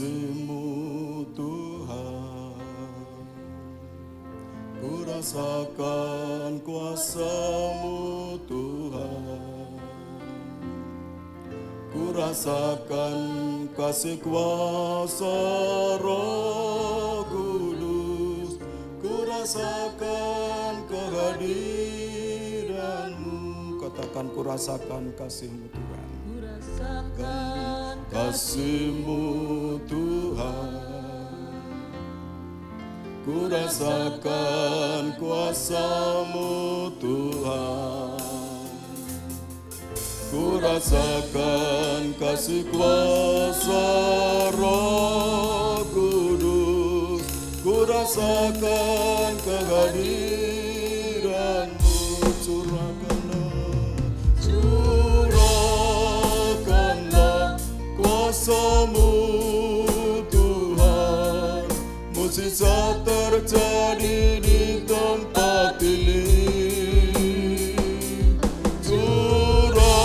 kasih-Mu Tuhan, ku rasakan kuasa-Mu Tuhan, ku rasakan kasih kuasa Roh Kudus, ku rasakan kehadiran-Mu. Katakan, ku rasakan kasih-Mu Tuhan. Ku rasakan Kasih-Mu Tuhan, ku rasakan kuasa-Mu Tuhan, ku rasakan kasih kuasa Roh Kudus, ku rasakan kehadiran-Mu. Curahkanlah kuasa-Mu Tuhan, mukjizat terjadi di tempat ini. Curahkanlah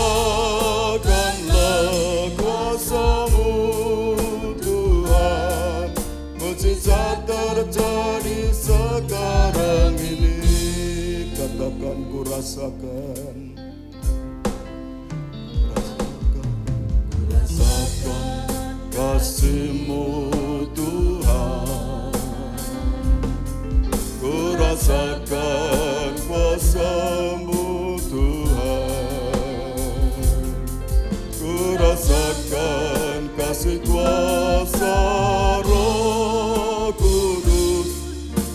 kuasa-Mu Tuhan, mukjizat terjadi sekarang ini. Katakan, ku rasakan kasih-Mu Tuhan, ku rasakan kuasa-Mu Tuhan, ku rasakan kasih kuasa Roh Kudus,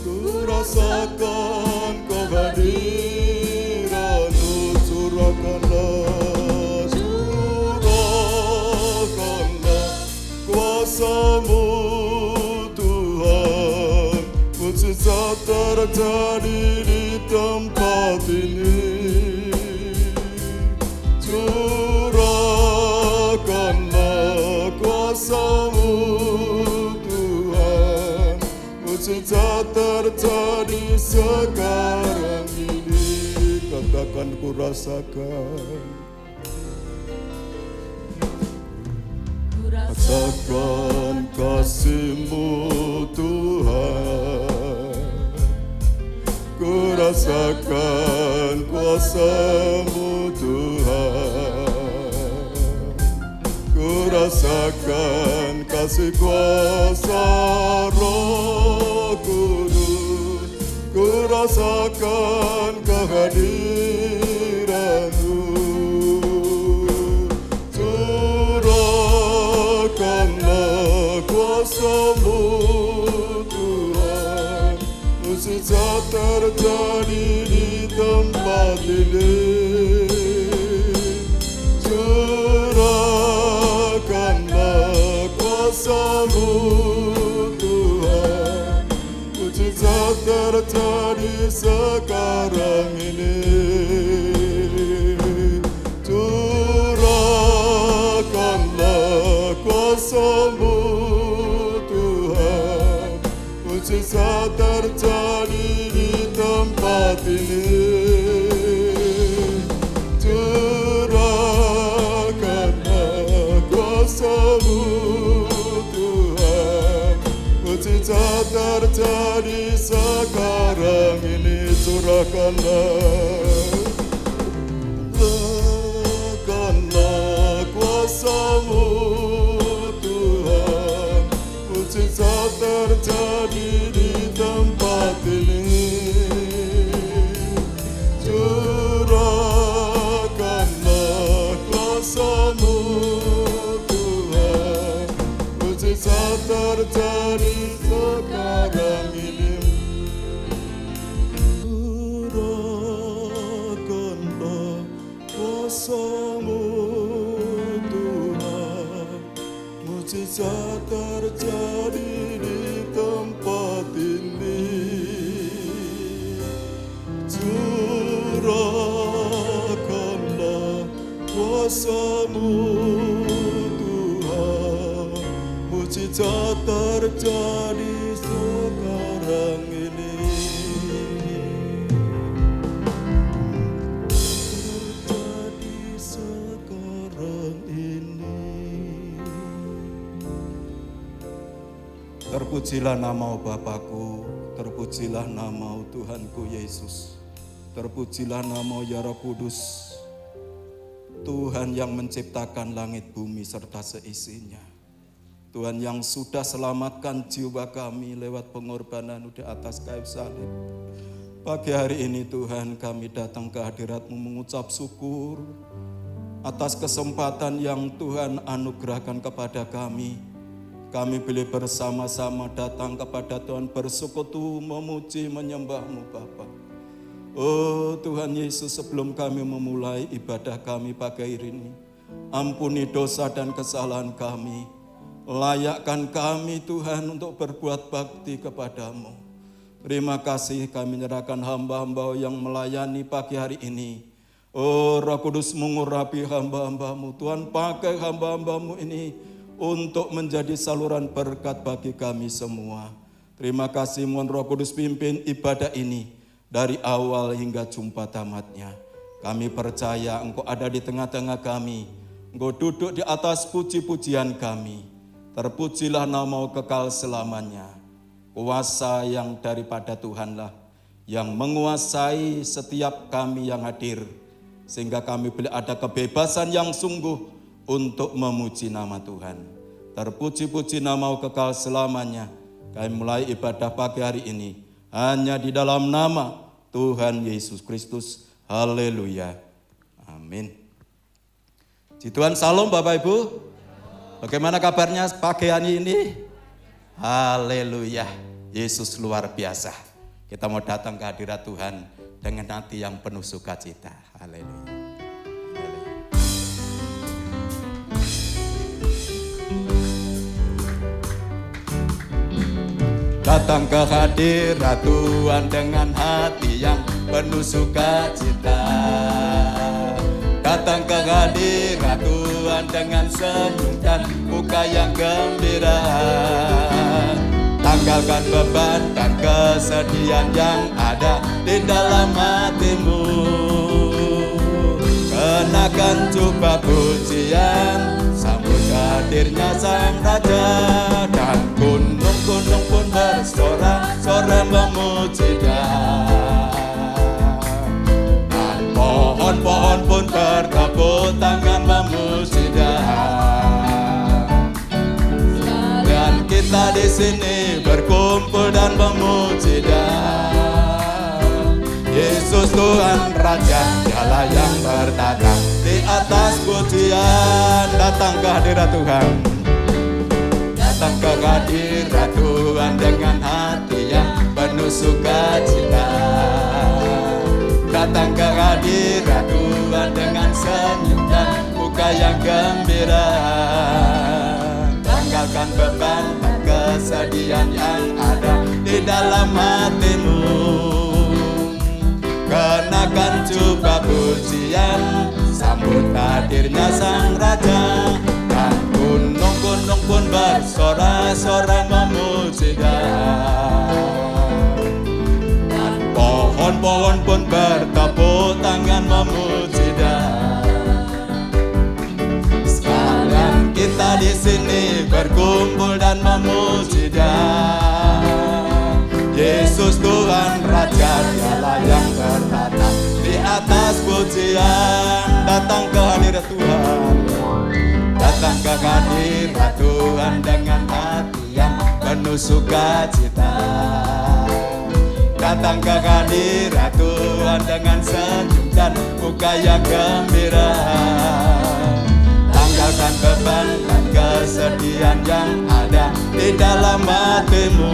ku rasakan kehadiran-Mu. Curahkanlah kuasa-Mu Tuhan, mukjizat terjadi di tempat ini. Curahkanlah kuasa-Mu Tuhan, mukjizat terjadi sekarang ini. Katakan, ku rasakan. Rasakan kasih-Mu Tuhan, ku rasakan kuasa-Mu Tuhan, ku rasakan kasih kuasa Roh Kudus, ku rasakan kehadiran-Mu. Curahkanlah kuasa-Mu Tuhan, mukjizat terjadi di tempat ini. Curahkanlah kuasa-Mu Tuhan, mukjizat terjadi sekarang ini. Curahkanlah kuasa-Mu Tuhan, mukjizat terjadi di tempat ini. Curahkanlah kuasa-Mu Tuhan, mukjizat terjadi sekarang ini. Curahkanlah kuasa-Mu Tuhan, mukjizat terjadi di tempat ini. Curahkanlah kuasa-Mu Tuhan, mukjizat terjadi sekarang ini. Curahkanlah kuasa-Mu Tuhan, mukjizat terjadi di tempat ini. Curahkanlah kuasa-Mu Tuhan, mukjizat terjadi sekarang ini. Terjadi sekarang ini. Terpujilah nama Bapakku, terpujilah nama Tuhanku Yesus. Terpujilah nama ya Roh Kudus, Tuhan yang menciptakan langit bumi serta seisinya. Tuhan yang sudah selamatkan jiwa kami lewat pengorbanan di atas kayu salib. Pagi hari ini Tuhan kami datang ke hadirat-Mu mengucap syukur atas kesempatan yang Tuhan anugerahkan kepada kami. Kami boleh bersama-sama datang kepada Tuhan bersekutu, memuji, menyembah-Mu Bapa. Oh Tuhan Yesus, sebelum kami memulai ibadah kami pagi hari ini, ampuni dosa dan kesalahan kami. Layakkan kami Tuhan untuk berbuat bakti kepadamu. Terima kasih kami menyerahkan hamba-hamba yang melayani pagi hari ini. Oh Roh Kudus mengurapi hamba-hamba-Mu. Tuhan pakai hamba-hamba-Mu ini untuk menjadi saluran berkat bagi kami semua. Terima kasih, mohon Roh Kudus pimpin ibadah ini dari awal hingga jumpa tamatnya. Kami percaya Engkau ada di tengah-tengah kami. Engkau duduk di atas puji-pujian kami. Terpujilah nama-Mu kekal selamanya. Kuasa yang daripada Tuhanlah yang menguasai setiap kami yang hadir, sehingga kami boleh ada kebebasan yang sungguh untuk memuji nama Tuhan. Terpuji-puji nama-Mu kekal selamanya. Kami mulai ibadah pagi hari ini hanya di dalam nama Tuhan Yesus Kristus. Haleluya. Amin. Puji Tuhan, salam Bapak Ibu. Bagaimana kabarnya pagi hari ini? Haleluya. Yesus luar biasa. Kita mau datang ke hadirat Tuhan dengan hati yang penuh sukacita. Haleluya. Datang ke hadirat Tuhan dengan hati yang penuh sukacita. Datang ke hadirat Tuhan dengan senyum dan muka yang gembira. Tanggalkan beban dan kesedihan yang ada di dalam hatimu. Kenakan jubah pujian, sambut hadirnya Sang Raja. Dan gunung-gunung pun bersorak-sorai memuji Dia. Dan pohon-pohon pun bertepuk tangan memuji Dia. Dan kita di sini berkumpul dan memuji Dia. Yesus Tuhan Raja, Dialah yang bertata di atas pujian. Datang ke hadirat Tuhan. Datang ke hadirat Tuhan dengan hati yang penuh sukacita. Datang ke hadirat Tuhan dengan senyum dan muka yang gembira. Tanggalkan beban dan kesedihan yang ada di dalam hatimu. Kenakan jubah pujian, sambut hadirnya Sang Raja. Dan gunung-gunung pun bersorak-sorai memuji Dia. Dan pohon-pohon pun bertepuk tangan memuji Dia. Sekalian kita di sini berkumpul dan memuji Dia. Yesus Tuhan Raja, Dialah yang bertata di atas pujian. Datang ke hadirat Tuhan. Datang ke hadirat Tuhan dengan hati yang penuh sukacita. Datang ke hadirat Tuhan dengan senyum dan muka yang gembira. Tanggalkan beban dan kesedihan yang ada di dalam hatimu.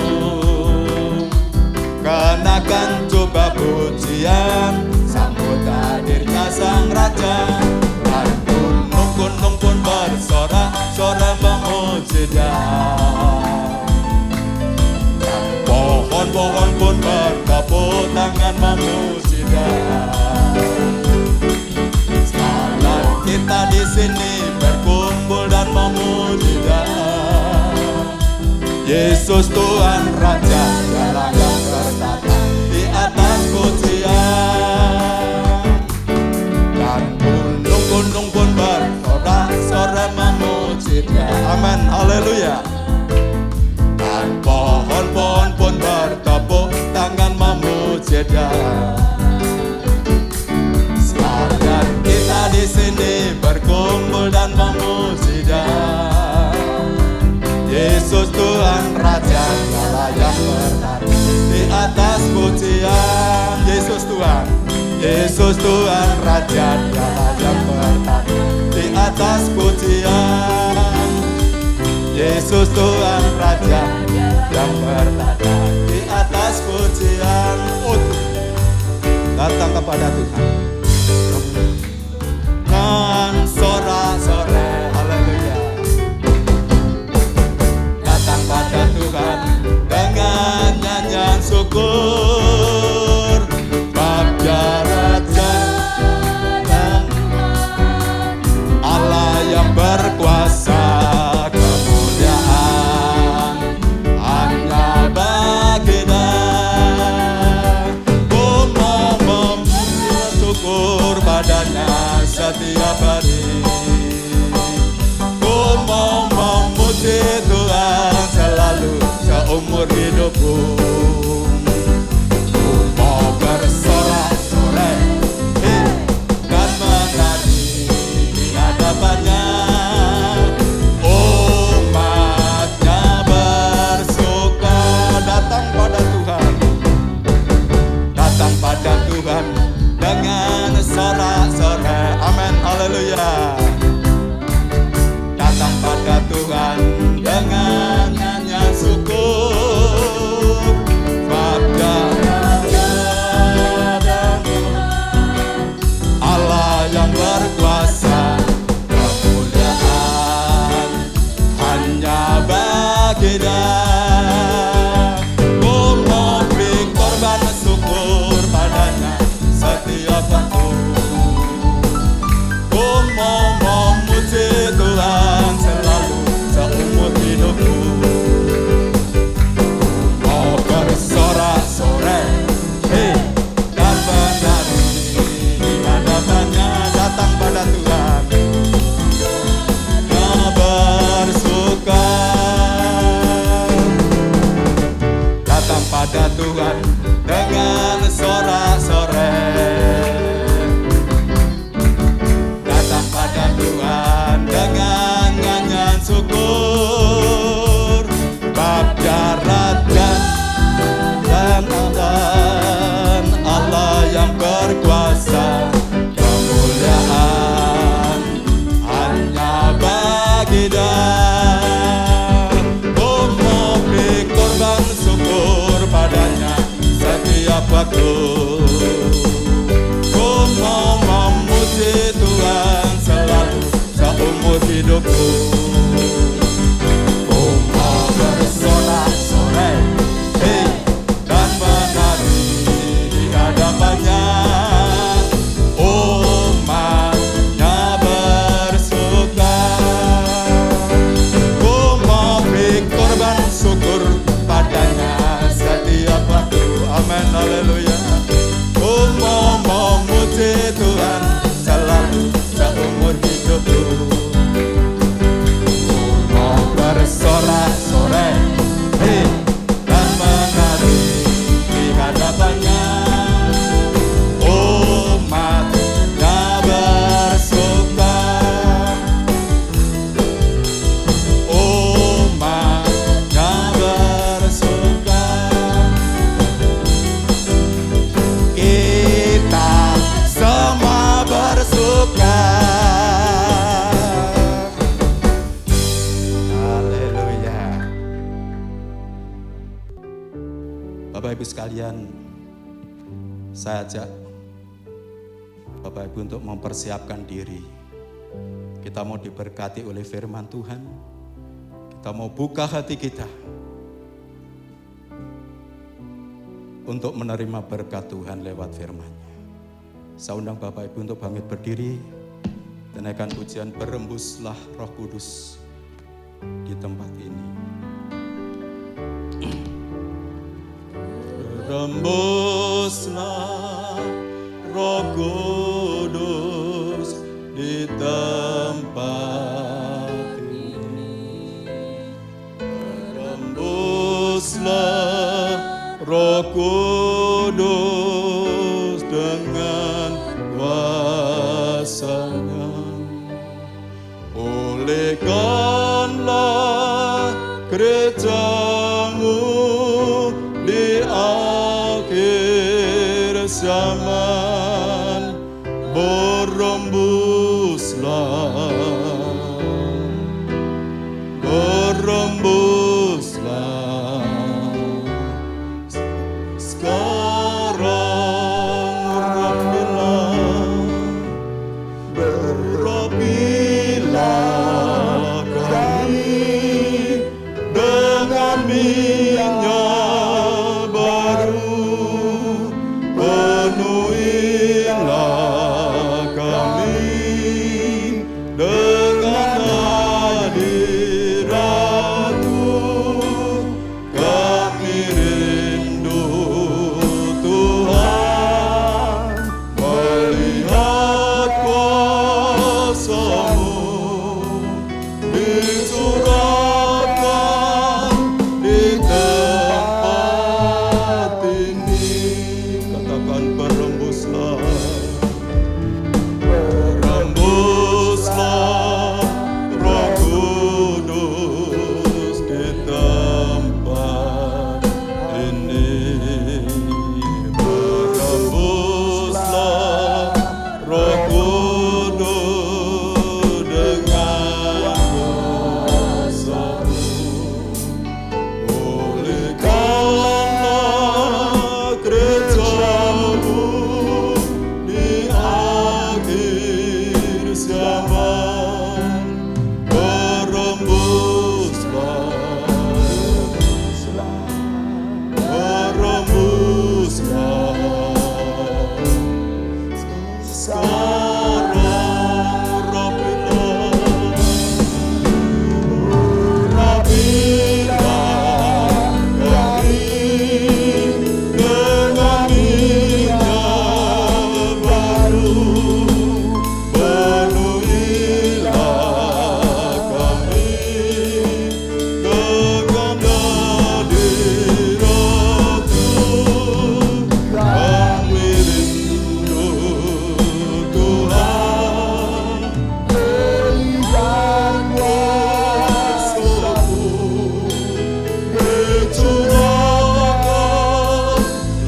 Kenakan jubah pujian, sambut hadirnya Sang Raja. Dan gunung-gunung pun bersorak-sorai memuji Dia. Dan pohon-pohon pun bertepuk tangan memuji Dia. Sekalian kita di sini berkumpul dan memuji Dia. Yesus Tuhan Raja, Dialah yang bertata di atas pujian. Dan gunung-gunung pun bersorak-sorai memuji Dia. Amin, haleluya. Dan berbeda. Sekarang kita di sini berkumpul dan memuji Dia. Yesus Tuhan Raja, Dialah yang bertahan di atas pujian. Yesus Tuhan, Yesus Tuhan Raja, Dialah yang bertahan di atas pujian. Yesus Tuhan Raja yang bertahan di atas pujian. Datang kepada Tuhan dengan sorak-sorai, haleluya. Datang pada Tuhan dengan nyanyian syukur. Bapa Raja dan Allah yang berkuasa, kemuliaan hanya bagi Dia. Ku mau memuji syukur padanya setiap hari. Ku mau memuji Tuhan selalu seumur hidupku. Ku mau bersorak-sorai dan menari di hadapannya. Umatnya bersuka. Datang pada Tuhan, datang pada Tuhan dengan sorak-sorai. Amin, haleluya. Datang pada Tuhan dengan nyanyian syukur. Pada Allah yang berkuasa, kemuliaan hanya bagi Dia. Ku mau beri korban syukur padanya setiap waktu. Ku mau memuji Tuhan selalu seumur hidupku. Mau bersorak-sorai dan menari di hadapannya. Datang pada Tuhan yang bersuka. Datang pada Tuhan dengan sorak-sorai. Datang pada Tuhan dengan nyanyian syukur. Bapa Raja dan Allah yang berkuasa, kemuliaan hanya bagi Dia. Ku mau beri korban syukur padanya setiap waktu. Ku mau memuji Tuhan selalu seumur hidupku. Ku mau bersorak-sorai dan menari di hadapannya. Umatnya bersuka. Ku mau beri korban syukur padanya setiap waktu. Amin, haleluya. Ku mau memuji Tuhan selalu seumur hidupku. Ku mau bersorak-sorai dan menari di hadapannya. Umatnya bersuka. Umatnya bersuka. Kita semua bersuka. Haleluya. Bapak Ibu sekalian, saya ajak Bapak Ibu untuk mempersiapkan diri. Kita mau diberkati oleh firman Tuhan. Kita mau buka hati kita untuk menerima berkat Tuhan lewat firman-Nya. Saya undang Bapak Ibu untuk bangkit berdiri dan akan pujian berembuslah Roh Kudus di tempat ini. Berembuslah Roh Kudus di tempat ini. Berembuslah Roh Kudus gerejamu di akhir zaman. Berembuslah, berembuslah sekarang. Rapilah kami dengan minyak baru, penuhilah kami dengan hadirat-Mu. Kami rindu Tuhan melihat kuasa-Mu dicurahkan di tempat ini. Katakan berembuslah, berembuslah Roh Kudus di tempat ini. Berembuslah Roh Kudus dengan kuasa-Mu. Pulihkanlah gereja-Mu di akhir zaman. Berembuslah, berembuslah sekarang. Rapilah kami dengan minyak baru, penuhilah kami dengan hadirat-Mu. Kami rindu Tuhan melihat kuasa-Mu dicurahkan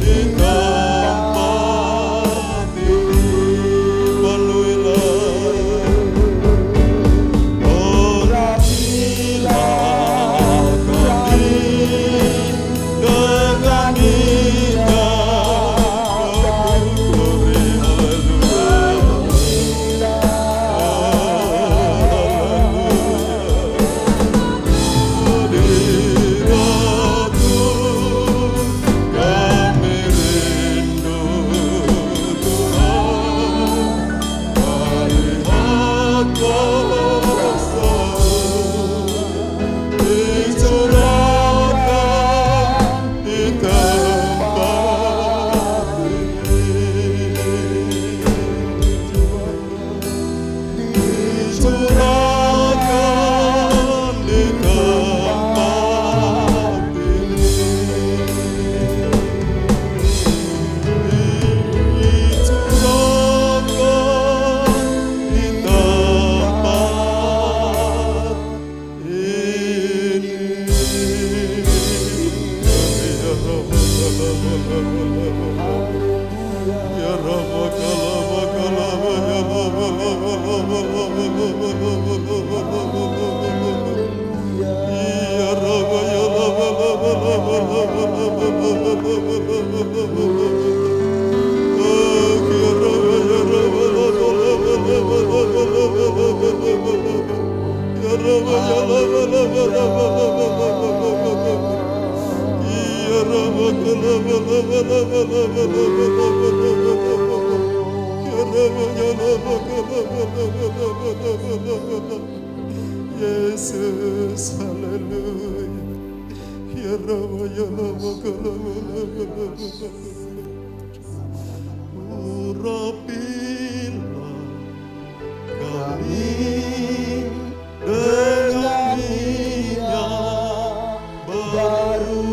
di tempat ini. Rapilah kami dengan minyak kami rindu Tuhan melihat kuasa-Mu dicurahkan di tempat ini. Dicurahkan di tempat ini. Dicurahkan di tempat ini. Ya Yesus, haleluya. Ya Rabbi, ya Rapilah kami dengan minyak baru,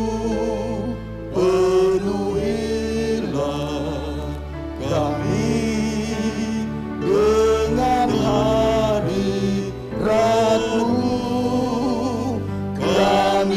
penuhilah kami dengan hadirat-Mu. Kami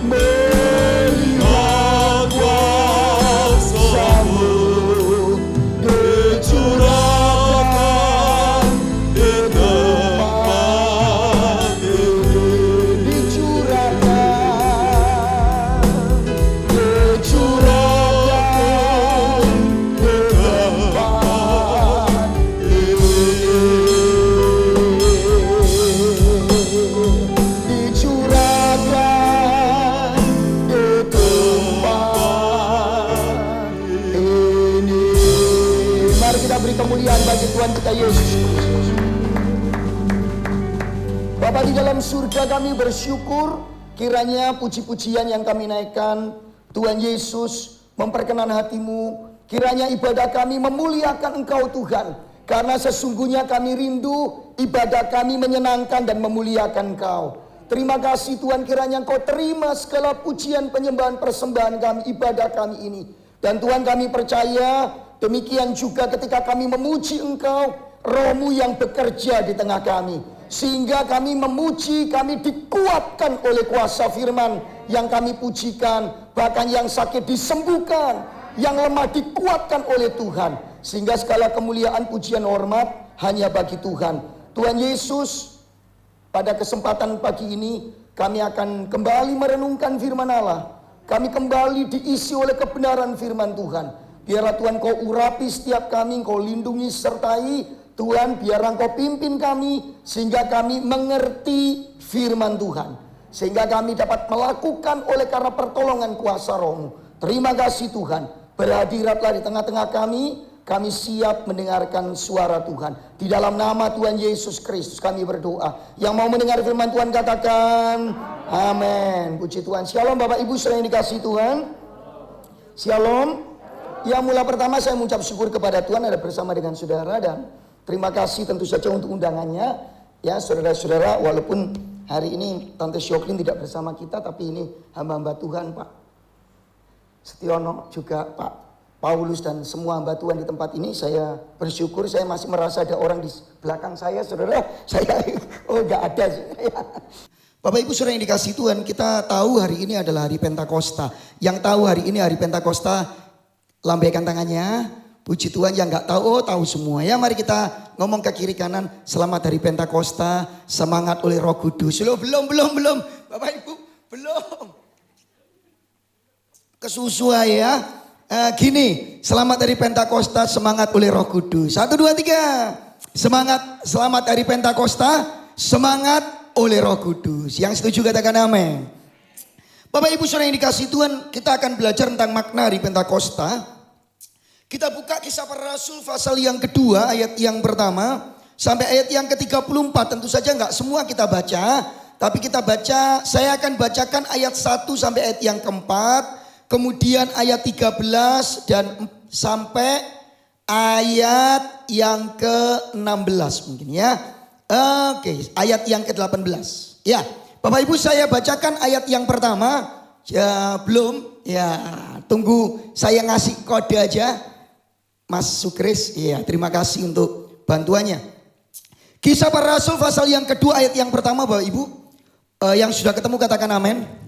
Melihat kuasa-Mu dicurahkan di tempat ini. Dicurahkan di tempat ini. Dicurahkan di tempat ini. Mari kita beri kemuliaan bagi Tuhan kita Yesus Kristus. Bapa di dalam surga, kami bersyukur kiranya puji-pujian yang kami naikkan Tuhan Yesus memperkenan hati-Mu. Kiranya ibadah kami memuliakan Engkau Tuhan, karena sesungguhnya kami rindu ibadah kami menyenangkan dan memuliakan Engkau. Terima kasih Tuhan, kiranya Engkau terima segala pujian, penyembahan, persembahan kami, ibadah kami ini. Dan Tuhan, kami percaya demikian juga ketika kami memuji Engkau, Roh-Mu yang bekerja di tengah kami, sehingga kami memuji, kami dikuatkan oleh kuasa firman yang kami pujikan. Bahkan yang sakit disembuhkan, yang lemah dikuatkan oleh Tuhan, sehingga segala kemuliaan, pujian, hormat hanya bagi Tuhan. Tuhan Yesus, pada kesempatan pagi ini kami akan kembali merenungkan firman Allah. Kami kembali diisi oleh kebenaran firman Tuhan. Biarlah Tuhan Kau urapi setiap kami, Kau lindungi sertai Tuhan, biar Engkau pimpin kami sehingga kami mengerti firman Tuhan, sehingga kami dapat melakukan oleh karena pertolongan kuasa Roh-Mu. Terima kasih Tuhan, berhadiratlah di tengah-tengah kami. Kami siap mendengarkan suara Tuhan. Di dalam nama Tuhan Yesus Kristus kami berdoa. Yang mau mendengar firman Tuhan katakan amin. Puji Tuhan. Shalom Bapak Ibu saudara yang dikasihi Tuhan. Shalom. Yang mula pertama saya mengucap syukur kepada Tuhan ada bersama dengan saudara, dan terima kasih tentu saja untuk undangannya. Ya saudara-saudara, walaupun hari ini Tante Syoklin tidak bersama kita, tapi ini hamba-hamba Tuhan, Pak Setiono, juga Pak Paulus dan semua hamba Tuhan di tempat ini. Saya bersyukur, saya masih merasa ada orang di belakang saya, saudara. Saya enggak ada. Bapak Ibu saudara yang dikasihi Tuhan, kita tahu hari ini adalah hari Pentakosta. Yang tahu hari ini hari Pentakosta, lambaikan tangannya. Puji Tuhan. Yang enggak tahu, oh tahu semua. Ya mari kita ngomong ke kiri kanan, selamat hari Pentakosta, semangat oleh Roh Kudus. Loh, belum. Bapak Ibu, belum. Kesusuai ya. Gini, selamat hari Pentakosta, semangat oleh Roh Kudus. 1, 2, 3. Semangat, selamat hari Pentakosta, semangat oleh Roh Kudus. Yang setuju katakan amin. Bapak Ibu saudara yang dikasihi Tuhan, kita akan belajar tentang makna hari Pentakosta. Kita buka Kisah Para Rasul pasal yang kedua, ayat yang pertama sampai ayat yang ke-34. Tentu saja enggak semua kita baca, tapi kita baca, saya akan bacakan ayat 1 sampai ayat yang keempat. Kemudian ayat 13 dan sampai ayat yang ke-16 mungkin ya. Oke, ayat yang ke-18. Ya, Bapak Ibu saya bacakan ayat yang pertama. Ya, belum. Ya, tunggu saya ngasih kode aja. Mas Sukris, ya terima kasih untuk bantuannya. Kisah Para Rasul pasal yang kedua ayat yang pertama Bapak Ibu. Yang sudah ketemu katakan amin.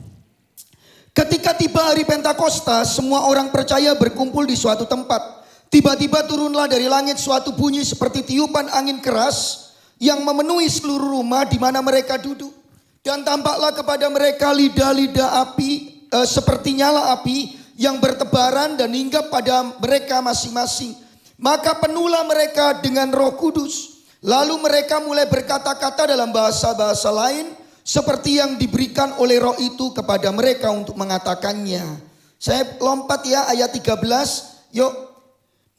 Ketika tiba hari Pentakosta, semua orang percaya berkumpul di suatu tempat. Tiba-tiba turunlah dari langit suatu bunyi seperti tiupan angin keras yang memenuhi seluruh rumah di mana mereka duduk. Dan tampaklah kepada mereka lidah-lidah api, seperti nyala api yang bertebaran dan hinggap pada mereka masing-masing. Maka penuhlah mereka dengan Roh Kudus. Lalu mereka mulai berkata-kata dalam bahasa-bahasa lain, seperti yang diberikan oleh Roh itu kepada mereka untuk mengatakannya. Saya lompat ya ayat 13. Yuk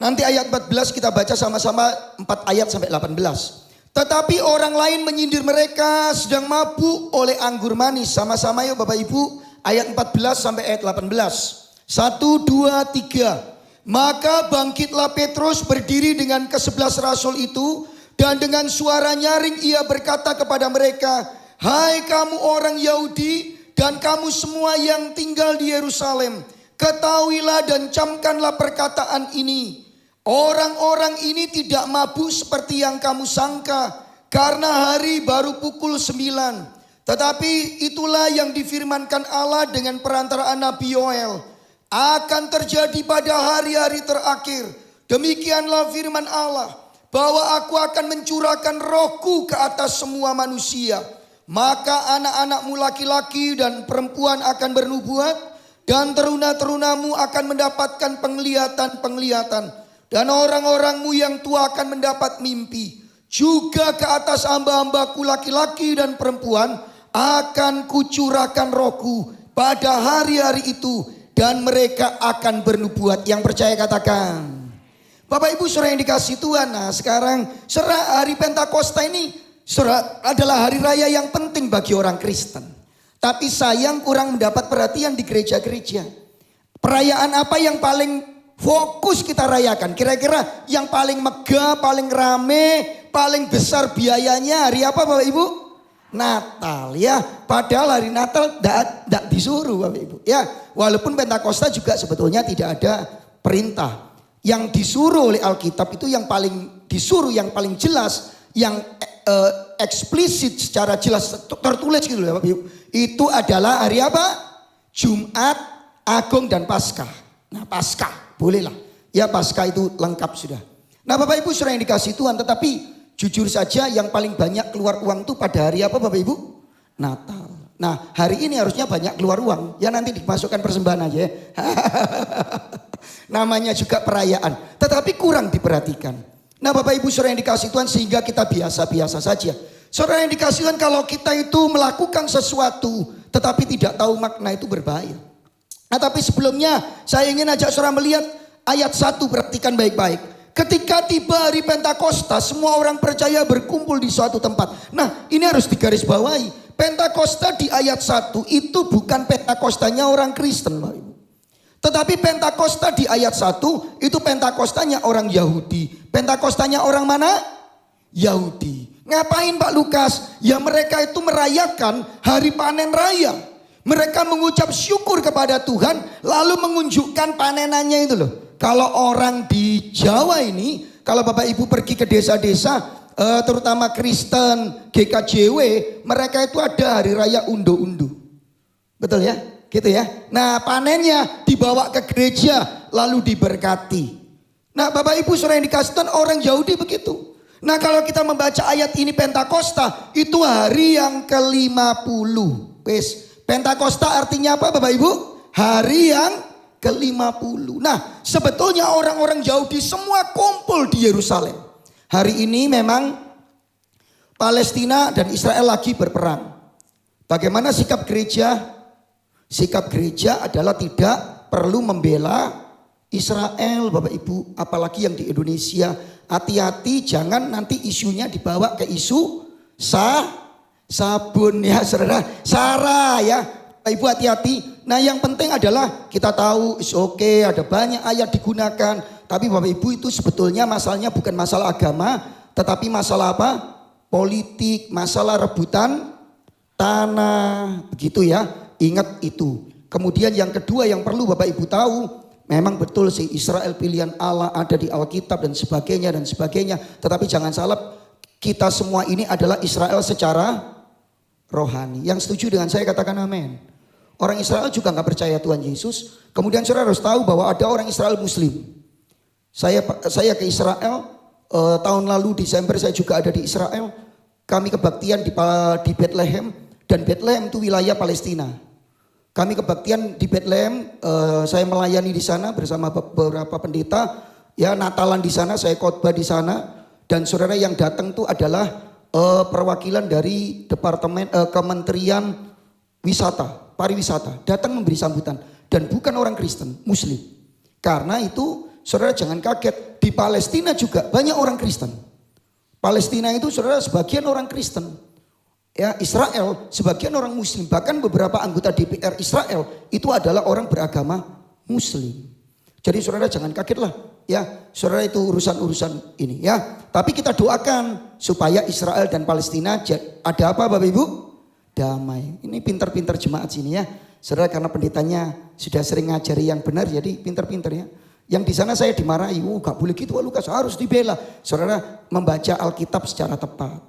nanti ayat 14 kita baca sama-sama 4 ayat sampai 18. Tetapi orang lain menyindir mereka sedang mabuk oleh anggur manis. Sama-sama yuk Bapak Ibu. Ayat 14 sampai ayat 18. 1, 2, 3. Maka bangkitlah Petrus berdiri dengan ke-11 rasul itu. Dan dengan suara nyaring ia berkata kepada mereka, hai kamu orang Yahudi dan kamu semua yang tinggal di Yerusalem, ketahuilah dan camkanlah perkataan ini. Orang-orang ini tidak mabuk seperti yang kamu sangka, karena hari baru pukul 9. Tetapi itulah yang difirmankan Allah dengan perantaraan Nabi Yoel. Akan terjadi pada hari-hari terakhir. Demikianlah firman Allah. Bahwa aku akan mencurahkan rohku ke atas semua manusia. Maka anak-anakmu laki-laki dan perempuan akan bernubuat. Dan teruna-terunamu akan mendapatkan penglihatan-penglihatan. Dan orang-orangmu yang tua akan mendapat mimpi. Juga ke atas hamba-hambaku laki-laki dan perempuan akan kucurahkan rohku pada hari-hari itu. Dan mereka akan bernubuat. Yang percaya katakan. Bapak Ibu saudara yang dikasih Tuhan. Nah sekarang hari Pentakosta ini adalah hari raya yang penting bagi orang Kristen. Tapi sayang kurang mendapat perhatian di gereja-gereja. Perayaan apa yang paling fokus kita rayakan? Kira-kira yang paling megah, paling rame, paling besar biayanya hari apa Bapak Ibu? Natal ya. Padahal hari Natal tidak disuruh Bapak Ibu. Ya, walaupun Pentakosta juga sebetulnya tidak ada perintah. Yang disuruh oleh Alkitab itu yang paling disuruh, yang paling jelas, yang eksplisit secara jelas tertulis gitu loh Bapak Ibu. Itu adalah hari apa? Jumat Agung dan Paskah. Nah Paskah bolehlah. Ya Paskah itu lengkap sudah. Nah Bapak Ibu saudara yang dikasih Tuhan. Tetapi jujur saja yang paling banyak keluar uang itu pada hari apa Bapak Ibu? Natal. Nah hari ini harusnya banyak keluar uang. Ya nanti dimasukkan persembahan aja ya. Namanya juga perayaan. Tetapi kurang diperhatikan. Nah Bapak Ibu saudara yang dikasih Tuhan sehingga kita biasa-biasa saja. Saudara yang dikasih Tuhan kalau kita itu melakukan sesuatu tetapi tidak tahu makna itu berbahaya. Nah tapi sebelumnya saya ingin ajak saudara melihat ayat 1, perhatikan baik-baik. Ketika tiba hari Pentakosta semua orang percaya berkumpul di suatu tempat. Nah ini harus digarisbawahi. Pentakosta di ayat 1 itu bukan Pentakostanya orang Kristen Bapak Ibu. Tetapi Pentakosta di ayat 1 itu Pentakostanya orang Yahudi. Pentakostanya orang mana? Yahudi. Ngapain Pak Lukas? Ya mereka itu merayakan hari panen raya. Mereka mengucap syukur kepada Tuhan lalu mengunjukkan panenannya itu loh. Kalau orang di Jawa ini, kalau Bapak Ibu pergi ke desa-desa, terutama Kristen, GKJW, mereka itu ada hari raya undu-undu. Betul ya? Gitu ya. Nah panennya dibawa ke gereja lalu diberkati. Nah Bapak Ibu saudara yang dikasih Tuhan orang Yahudi begitu. Nah kalau kita membaca ayat ini Pentakosta itu hari yang ke-50. Wes, Pentakosta artinya apa Bapak Ibu? Hari yang ke-50. Nah sebetulnya orang-orang Yahudi semua kumpul di Yerusalem. Hari ini memang Palestina dan Israel lagi berperang. Bagaimana sikap gereja? Sikap gereja adalah tidak perlu membela Israel Bapak Ibu. Apalagi yang di Indonesia. Hati-hati jangan nanti isunya dibawa ke isu sabun ya saudara. Sarah ya. Bapak Ibu hati-hati. Nah yang penting adalah kita tahu oke, ada banyak ayat digunakan. Tapi Bapak Ibu itu sebetulnya masalahnya bukan masalah agama. Tetapi masalah apa? Politik, masalah rebutan tanah. Begitu ya. Ingat itu. Kemudian yang kedua yang perlu Bapak Ibu tahu. Memang betul sih Israel pilihan Allah ada di Alkitab dan sebagainya dan sebagainya. Tetapi jangan salah kita semua ini adalah Israel secara rohani. Yang setuju dengan saya katakan amin. Orang Israel juga gak percaya Tuhan Yesus. Kemudian saudara harus tahu bahwa ada orang Israel Muslim. Saya ke Israel tahun lalu Desember saya juga ada di Israel. Kami kebaktian di Bethlehem. Dan Bethlehem itu wilayah Palestina. Kami kebaktian di Bethlehem, saya melayani di sana bersama beberapa pendeta. Ya Natalan di sana, saya khotbah di sana. Dan saudara yang datang itu adalah perwakilan dari Departemen Kementerian Wisata, Pariwisata. Datang memberi sambutan. Dan bukan orang Kristen, Muslim. Karena itu saudara jangan kaget, di Palestina juga banyak orang Kristen. Palestina itu saudara sebagian orang Kristen. Ya, Israel sebagian orang Muslim, bahkan beberapa anggota DPR Israel itu adalah orang beragama Muslim. Jadi saudara jangan kaget lah, ya saudara itu urusan-urusan ini ya. Tapi kita doakan supaya Israel dan Palestina ada apa Bapak Ibu? Damai. Ini pintar-pintar jemaat sini ya. Saudara karena pendetanya sudah sering ngajari yang benar jadi pintar-pintar ya. Yang di sana saya dimarahi, gak boleh gitu Pak Lukas, harus dibela. Saudara membaca Alkitab secara tepat.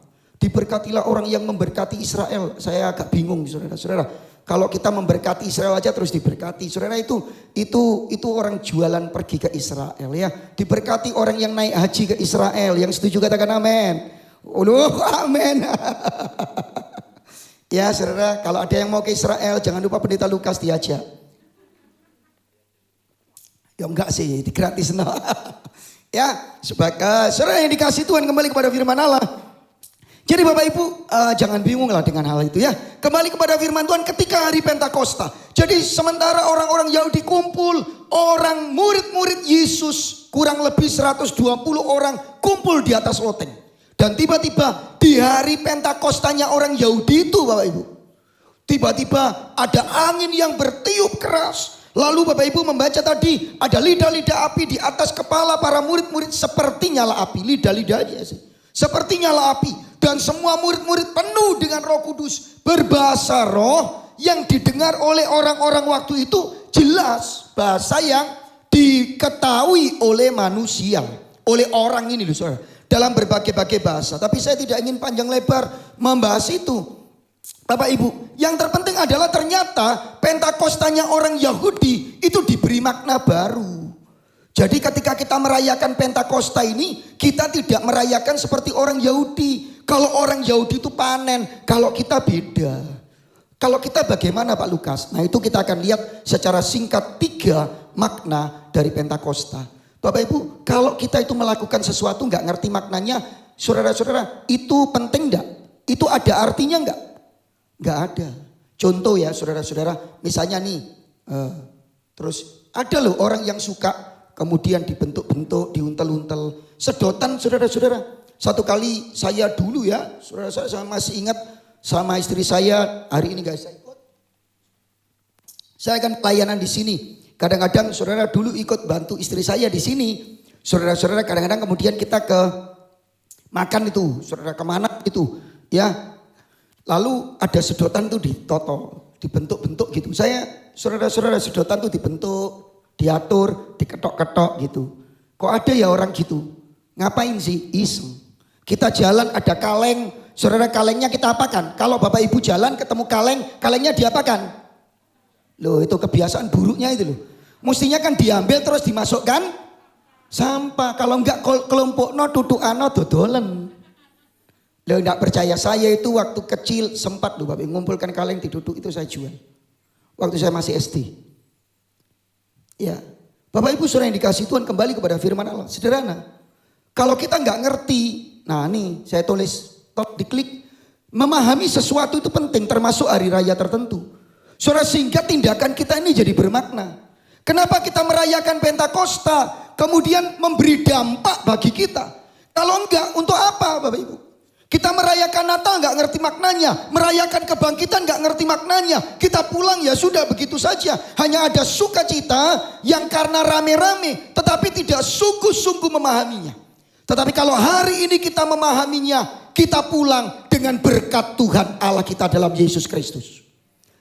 Diberkatilah orang yang memberkati Israel. Saya agak bingung saudara-saudara. Kalau kita memberkati Israel aja terus diberkati. Saudara itu orang jualan pergi ke Israel ya. Diberkati orang yang naik haji ke Israel. Yang setuju katakan amin. Amin. Ya saudara, kalau ada yang mau ke Israel jangan lupa pendeta Lukas diajak. Ya enggak sih, di gratis no. Ya, sebagai saudara yang dikasih Tuhan, kembali kepada firman Allah. Jadi Bapak Ibu jangan bingung lah dengan hal itu ya. Kembali kepada firman Tuhan ketika hari Pentakosta. Jadi sementara orang-orang Yahudi kumpul, orang murid-murid Yesus kurang lebih 120 orang kumpul di atas loteng. Dan tiba-tiba di hari Pentakostanya orang Yahudi itu Bapak Ibu, tiba-tiba ada angin yang bertiup keras. Lalu Bapak Ibu membaca tadi ada lidah-lidah api di atas kepala para murid-murid seperti nyala api. Lidah-lidahnya sih seperti nyala api. Dan semua murid-murid penuh dengan Roh Kudus. Berbahasa roh yang didengar oleh orang-orang waktu itu jelas bahasa yang diketahui oleh manusia. Oleh orang ini loh saudara. Dalam berbagai-bagai bahasa. Tapi saya tidak ingin panjang lebar membahas itu. Bapak Ibu, yang terpenting adalah ternyata Pentakostanya orang Yahudi itu diberi makna baru. Jadi ketika kita merayakan Pentakosta ini, kita tidak merayakan seperti orang Yahudi. Kalau orang Yahudi itu panen, kalau kita beda. Kalau kita bagaimana Pak Lukas? Nah itu kita akan lihat secara singkat 3 makna dari Pentakosta. Bapak Ibu, kalau kita itu melakukan sesuatu nggak ngerti maknanya, saudara-saudara, itu penting enggak? Itu ada artinya enggak? Enggak ada. Contoh ya saudara-saudara, misalnya nih, terus ada loh orang yang suka kemudian dibentuk-bentuk, diuntel-untel, sedotan saudara-saudara. Satu kali saya dulu ya, saudara saya masih ingat sama istri saya, hari ini guys saya ikut. Saya akan pelayanan di sini. Kadang-kadang saudara dulu ikut bantu istri saya di sini. Saudara-saudara kadang-kadang kemudian kita ke makan itu, saudara kemana itu ya. Lalu ada sedotan tuh ditoto, dibentuk-bentuk gitu. Saya saudara-saudara sedotan tuh dibentuk, diatur, diketok-ketok gitu. Kok ada ya orang gitu? Ngapain sih? Iseng. Kita jalan ada kaleng, saudara kalengnya kita apakan? Kalau Bapak Ibu jalan ketemu kaleng, kalengnya diapakan? Loh itu kebiasaan buruknya itu loh. Mestinya kan diambil terus dimasukkan sampah. Kalau enggak kelompok no tutukan dodolen. Loh enggak percaya, saya itu waktu kecil sempat loh Bapak ngumpulkan kaleng diduduk itu saya jual. Waktu saya masih SD. Ya, Bapak Ibu saudara yang dikasih Tuhan, kembali kepada firman Allah. Sederhana. Kalau kita nggak ngerti, nah nih saya tulis, diklik, memahami sesuatu itu penting, termasuk hari raya tertentu. Saudara, sehingga tindakan kita ini jadi bermakna. Kenapa kita merayakan Pentakosta, kemudian memberi dampak bagi kita? Kalau enggak, untuk apa Bapak Ibu? Kita merayakan Natal nggak ngerti maknanya, merayakan kebangkitan nggak ngerti maknanya. Kita pulang ya sudah begitu saja. Hanya ada sukacita yang karena rame-rame, tetapi tidak sungguh-sungguh memahaminya. Tetapi kalau hari ini kita memahaminya, kita pulang dengan berkat Tuhan Allah kita dalam Yesus Kristus.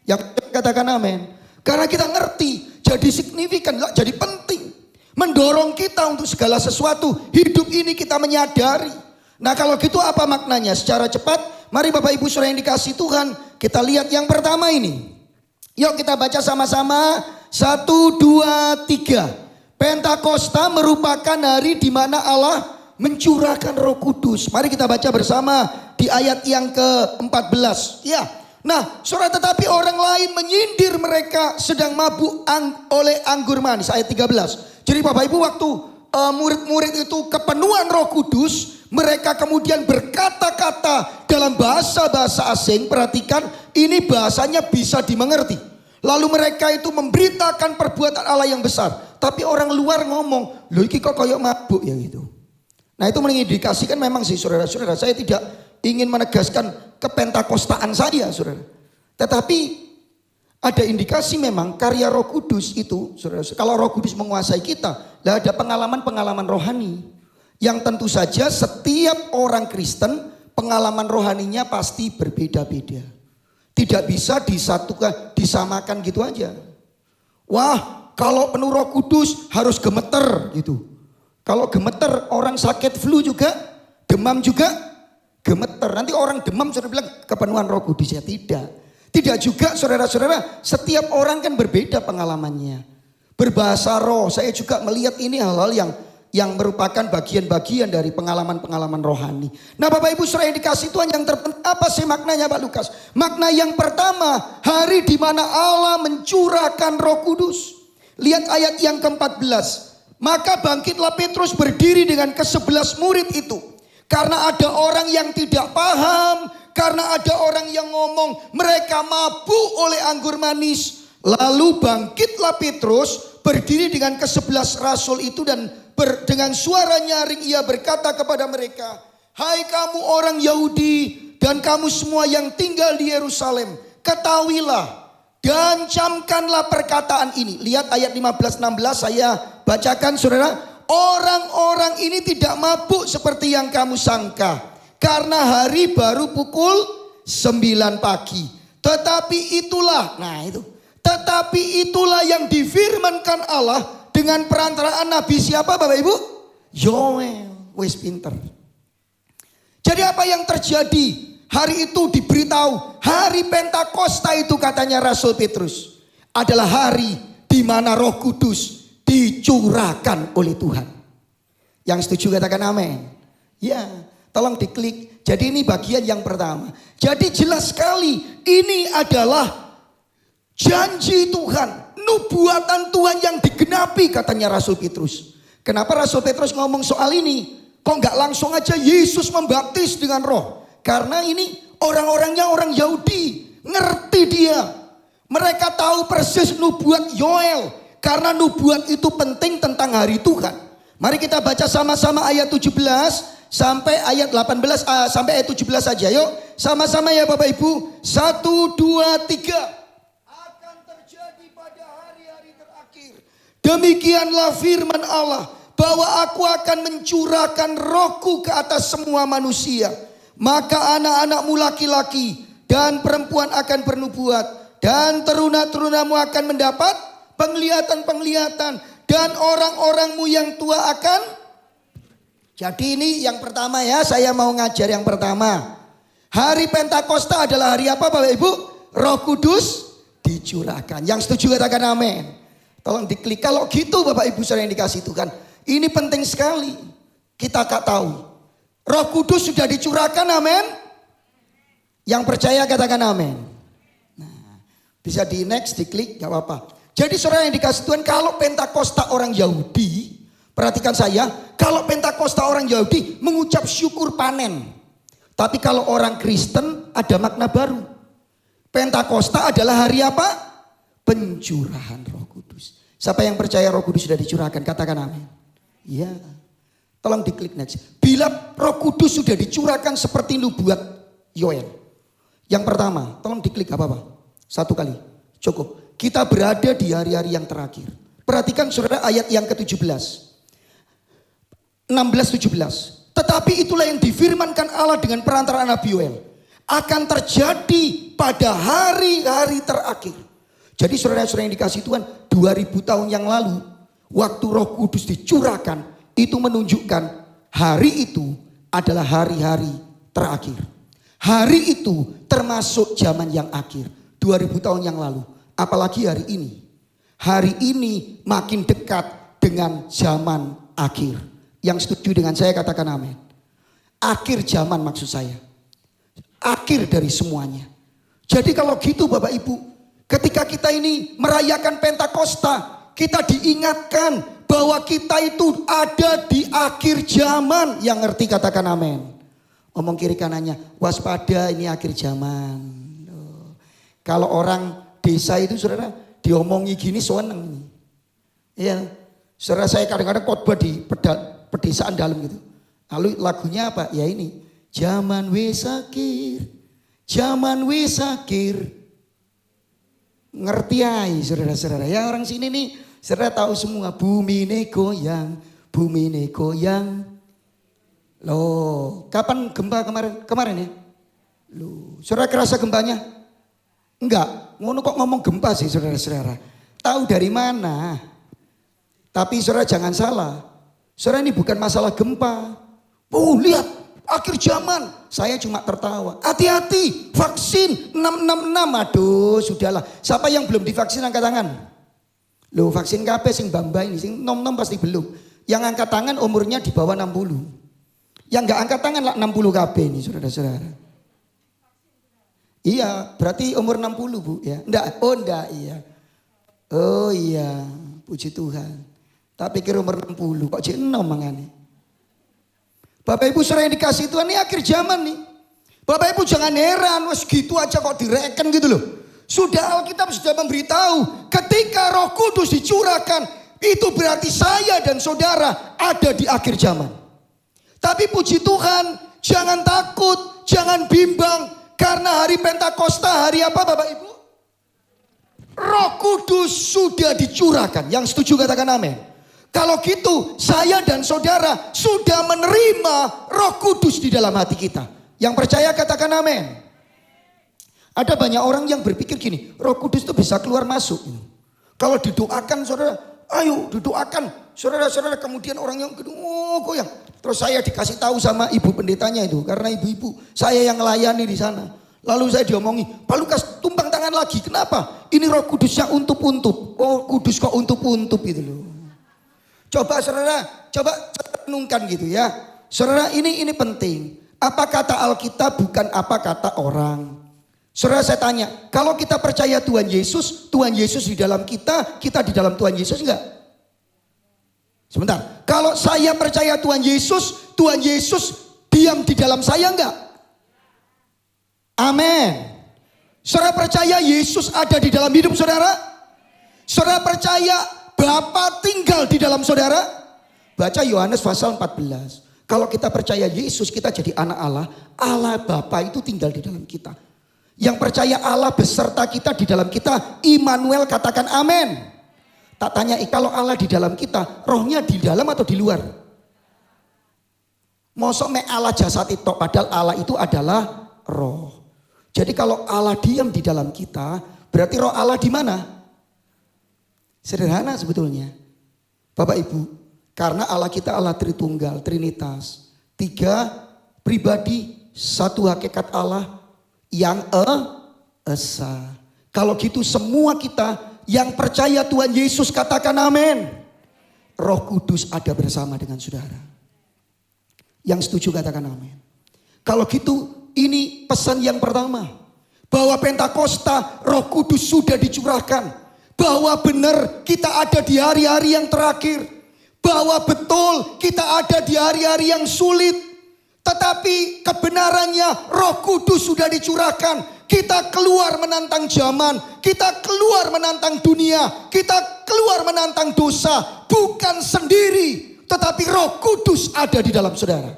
Yang katakan amin. Karena kita ngerti, jadi signifikan, jadi penting. Mendorong kita untuk segala sesuatu. Hidup ini kita menyadari. Nah kalau gitu apa maknanya? Secara cepat, mari Bapak Ibu saudara yang dikasih Tuhan, kita lihat yang pertama ini. Yuk kita baca sama-sama. 1, 2, 3. Pentakosta merupakan hari di mana Allah mencurahkan Roh Kudus. Mari kita baca bersama di ayat yang ke-14. Ya. Nah, saudara, tetapi orang lain menyindir mereka sedang mabuk oleh anggur manis. Ayat 13. Jadi Bapak Ibu waktu murid-murid itu kepenuhan Roh Kudus, mereka kemudian berkata-kata dalam bahasa-bahasa asing. Perhatikan, ini bahasanya bisa dimengerti. Lalu mereka itu memberitakan perbuatan Allah yang besar. Tapi orang luar ngomong, loh ini kok kayak mabuk ya gitu. Nah itu mengindikasikan memang sih saudara-saudara, saya tidak ingin menegaskan kepentakostaan saya saudara. Tetapi ada indikasi memang karya Roh Kudus itu, saudara. Kalau Roh Kudus menguasai kita, lah ada pengalaman-pengalaman rohani. Yang tentu saja setiap orang Kristen pengalaman rohaninya pasti berbeda-beda. Tidak bisa disatukan, disamakan gitu aja. Wah kalau penuh Roh Kudus harus gemeter gitu. Kalau gemeter orang sakit flu juga, demam juga gemeter. Nanti orang demam saudara bilang kepenuhan Roh Kudus, ya tidak. Tidak juga saudara-saudara, setiap orang kan berbeda pengalamannya. Berbahasa roh, saya juga melihat ini hal-hal yang merupakan bagian-bagian dari pengalaman-pengalaman rohani. Nah Bapak Ibu saudara yang dikasih Tuhan, yang terpenting apa sih maknanya Pak Lukas? Makna yang pertama, hari di mana Allah mencurahkan Roh Kudus. Lihat ayat yang ke-14. Maka bangkitlah Petrus berdiri dengan ke-11 murid itu. Karena ada orang yang tidak paham, karena ada orang yang ngomong mereka mabuk oleh anggur manis. Lalu bangkitlah Petrus berdiri dengan ke-11 rasul itu dan dengan suara nyaring ia berkata kepada mereka, hai kamu orang Yahudi dan kamu semua yang tinggal di Yerusalem, ketahuilah dan camkanlah perkataan ini. Lihat ayat 15-16 saya bacakan saudara. Orang-orang ini tidak mabuk seperti yang kamu sangka, karena hari baru pukul 9 pagi. Tetapi itulah yang difirmankan Allah dengan perantaraan Nabi siapa Bapak Ibu? Yoel. Wes pinter. Jadi apa yang terjadi? Hari itu diberitahu, hari Pentakosta itu katanya Rasul Petrus adalah hari di mana Roh Kudus dicurahkan oleh Tuhan. Yang setuju katakan amin. Ya, tolong diklik. Jadi ini bagian yang pertama. Jadi jelas sekali ini adalah janji Tuhan, nubuatan Tuhan yang digenapi katanya Rasul Petrus. Kenapa Rasul Petrus ngomong soal ini? Kok nggak langsung aja Yesus membaptis dengan Roh? Karena ini orang-orangnya orang Yahudi, ngerti dia. Mereka tahu persis nubuat Yoel. Karena nubuat itu penting tentang hari Tuhan. Mari kita baca sama-sama ayat 17 sampai ayat 18 sampai ayat 17 saja. Yuk sama-sama ya Bapak Ibu. 1, 2, 3. Akan terjadi pada hari-hari terakhir. Demikianlah firman Allah, bahwa aku akan mencurahkan Rohku ke atas semua manusia. Maka anak-anakmu laki-laki dan perempuan akan bernubuat, dan teruna-terunamu akan mendapat penglihatan-penglihatan, dan orang-orangmu yang tua akan. Jadi ini yang pertama ya, saya mau ngajar yang pertama. Hari Pentakosta adalah hari apa Bapak Ibu? Roh Kudus dicurahkan. Yang setuju katakan amin. Tolong diklik. Kalau gitu Bapak Ibu saudara yang dikasih Tuhan, ini penting sekali. Kita tak tahu. Roh Kudus sudah dicurahkan, amin. Yang percaya katakan amin. Nah, bisa di next, diklik, gak apa-apa. Jadi saudara yang dikasih Tuhan, kalau Pentakosta orang Yahudi, perhatikan saya, kalau Pentakosta orang Yahudi mengucap syukur panen. Tapi kalau orang Kristen ada makna baru. Pentakosta adalah hari apa? Pencurahan Roh Kudus. Siapa yang percaya Roh Kudus sudah dicurahkan, katakan amin. Iya. Tolong diklik next. Bila Roh Kudus sudah dicurahkan seperti nubuat Yoel. Yang pertama, tolong diklik apa-apa. Satu kali, cukup. Kita berada di hari-hari yang terakhir. Perhatikan saudara ayat yang ke-17. 16-17. Tetapi itulah yang difirmankan Allah dengan perantaraan Nabi Yoel. Akan terjadi pada hari-hari terakhir. Jadi saudara-saudara yang dikasih Tuhan, 2000 tahun yang lalu, waktu Roh Kudus dicurahkan, itu menunjukkan hari itu adalah hari-hari terakhir. Hari itu termasuk zaman yang akhir. 2000 tahun yang lalu. Apalagi hari ini. Hari ini makin dekat dengan zaman akhir. Yang setuju dengan saya katakan amin. Akhir zaman maksud saya. Akhir dari semuanya. Jadi kalau gitu Bapak Ibu, ketika kita ini merayakan Pentakosta, kita diingatkan bahwa kita itu ada di akhir zaman. Yang ngerti katakan amin. Omong kiri kanannya, waspada ini akhir zaman. Kalau orang desa itu saudara diomongi gini seneng. Iya, saudara saya kadang-kadang khotbah di pedesaan dalam gitu. Lalu lagunya apa? Ya ini, zaman wesakir, zaman wesakir. Ngerti aja saudara-saudara. Ya orang sini nih, saudara tahu semua bumi ini goyang, bumi ini goyang. Loh, kapan gempa kemarin ya? Loh, saudara kerasa gempanya? Enggak, ngono kok ngomong gempa sih saudara-saudara. Tahu dari mana? Tapi saudara jangan salah. Saudara ini bukan masalah gempa. Oh lihat, akhir zaman. Saya cuma tertawa. Hati-hati, vaksin 666. Aduh, sudahlah. Siapa yang belum divaksin angkat tangan? Loh, vaksin kabeh sing bamba ini, sing nom-nom pasti belum. Yang angkat tangan umurnya di bawah 60. Yang enggak angkat tangan lah 60 kabeh ini, saudara-saudara. Iya, berarti umur 60 Bu ya. Enggak, iya. Oh iya, puji Tuhan. Tak pikir umur 60, kok jadi 6 mangane. Bapak Ibu saudara yang dikasih Tuhan, ini akhir zaman nih. Bapak Ibu jangan heran, wes gitu aja kok direken gitu loh. Sudah Alkitab sudah memberitahu, ketika Roh Kudus dicurahkan, itu berarti saya dan saudara ada di akhir zaman. Tapi puji Tuhan, jangan takut, jangan bimbang. Karena hari Pentakosta, hari apa Bapak Ibu? Roh Kudus sudah dicurahkan. Yang setuju katakan amin. Kalau gitu saya dan saudara sudah menerima Roh Kudus di dalam hati kita. Yang percaya katakan amin. Ada banyak orang yang berpikir gini, Roh Kudus itu bisa keluar masuk. Kalau didoakan saudara, ayo didoakan. Saudara-saudara kemudian orang yang goyang. Terus saya dikasih tahu sama ibu pendetanya itu. Karena ibu-ibu saya yang melayani di sana. Lalu saya diomongi, Pak Lukas tumpang tangan lagi. Kenapa? Ini Roh Kudusnya untup-untup. Oh Kudus kok untup-untup gitu loh. Coba saudara, coba renungkan gitu ya. Saudara ini penting. Apa kata Alkitab bukan apa kata orang. Saudara saya tanya, kalau kita percaya Tuhan Yesus di dalam kita di dalam Tuhan Yesus enggak? Sebentar, kalau saya percaya Tuhan Yesus diam di dalam saya enggak? Amin. Saudara percaya Yesus ada di dalam hidup saudara? Saudara percaya Bapa tinggal di dalam saudara? Baca Yohanes pasal 14. Kalau kita percaya Yesus, kita jadi anak Allah. Allah Bapa itu tinggal di dalam kita. Yang percaya Allah beserta kita di dalam kita, Immanuel katakan amin. Tak tanya, kalau Allah di dalam kita, rohnya di dalam atau di luar? Mosok me Allah jasad itu, padahal Allah itu adalah roh. Jadi kalau Allah diam di dalam kita, berarti roh Allah di mana? Sederhana sebetulnya. Bapak Ibu, karena Allah kita Allah Tritunggal, Trinitas. 3 pribadi, 1 hakikat Allah yang esa. Kalau gitu semua kita yang percaya Tuhan Yesus katakan amin. Roh Kudus ada bersama dengan saudara. Yang setuju katakan amin. Kalau gitu ini pesan yang pertama. Bahwa Pentakosta Roh Kudus sudah dicurahkan. Bahwa benar kita ada di hari-hari yang terakhir. Bahwa betul kita ada di hari-hari yang sulit. Tetapi kebenarannya Roh Kudus sudah dicurahkan. Kita keluar menantang zaman. Kita keluar menantang dunia. Kita keluar menantang dosa. Bukan sendiri. Tetapi Roh Kudus ada di dalam saudara.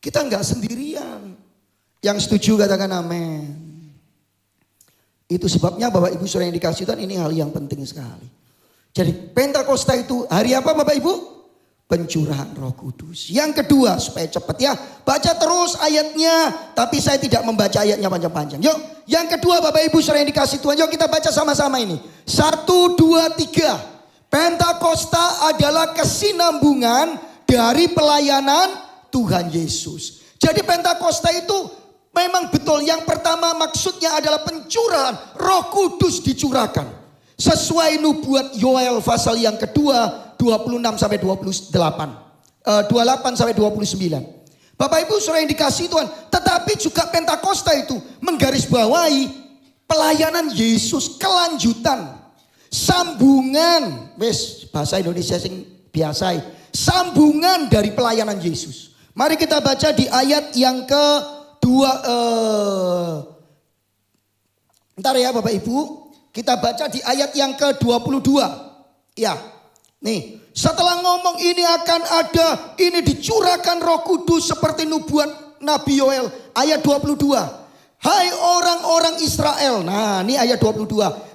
Kita enggak sendirian. Yang setuju katakan amin. Itu sebabnya Bapak Ibu saudara yang dikasih Tuhan, ini hal yang penting sekali. Jadi Pentakosta itu hari apa Bapak Ibu? Pencurahan Roh Kudus. Yang kedua, supaya cepat ya, baca terus ayatnya, tapi saya tidak membaca ayatnya panjang-panjang. Yuk, yang kedua Bapak Ibu saudara yang dikasih Tuhan, yuk kita baca sama-sama ini. 1, 2, 3. Pentakosta adalah kesinambungan dari pelayanan Tuhan Yesus. Jadi Pentakosta itu memang betul, yang pertama maksudnya adalah pencurahan Roh Kudus dicurahkan. Sesuai nubuat Yoel pasal yang kedua 26 sampai 28. 28 sampai 29. Bapak Ibu saudara yang dikasih Tuhan, tetapi juga Pentakosta itu menggarisbawahi pelayanan Yesus, kelanjutan, sambungan, wes bahasa Indonesia sing biasa, sambungan dari pelayanan Yesus. Mari kita baca di ayat yang Ntar ya Bapak Ibu, kita baca di ayat yang ke-22. Ya, nih, setelah ngomong ini akan ada, ini dicurahkan Roh Kudus seperti nubuat Nabi Yoel. Ayat 22. Hai orang-orang Israel. Nah, ini ayat 22.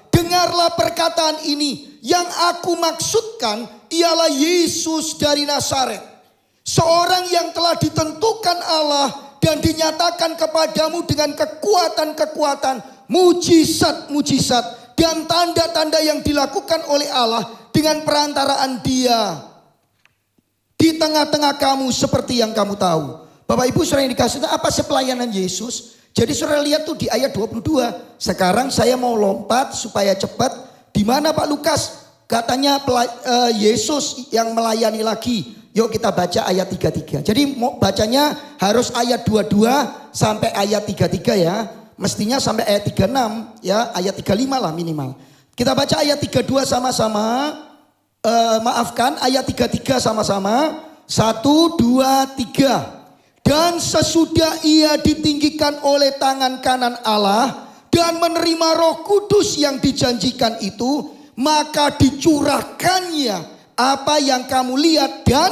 Dengarlah perkataan ini. Yang aku maksudkan ialah Yesus dari Nazaret. Seorang yang telah ditentukan Allah dan dinyatakan kepadamu dengan kekuatan-kekuatan, mujizat-mujizat dan tanda-tanda yang dilakukan oleh Allah dengan perantaraan Dia di tengah-tengah kamu seperti yang kamu tahu. Bapak Ibu saudara yang dikasih Tuhan, apa sih pelayanan Yesus? Jadi saudara lihat tuh di ayat 22. Sekarang saya mau lompat supaya cepat. Di mana Pak Lukas? Katanya Yesus yang melayani lagi. Yuk kita baca ayat 33. Jadi mau bacanya harus ayat 22 sampai ayat 33 ya. Mestinya sampai ayat 36 ya, ayat 35 lah minimal. Kita baca ayat 32 sama-sama. Maafkan ayat 33 sama-sama. 1, 2, 3. Dan sesudah ia ditinggikan oleh tangan kanan Allah dan menerima Roh Kudus yang dijanjikan itu, maka dicurahkannya apa yang kamu lihat dan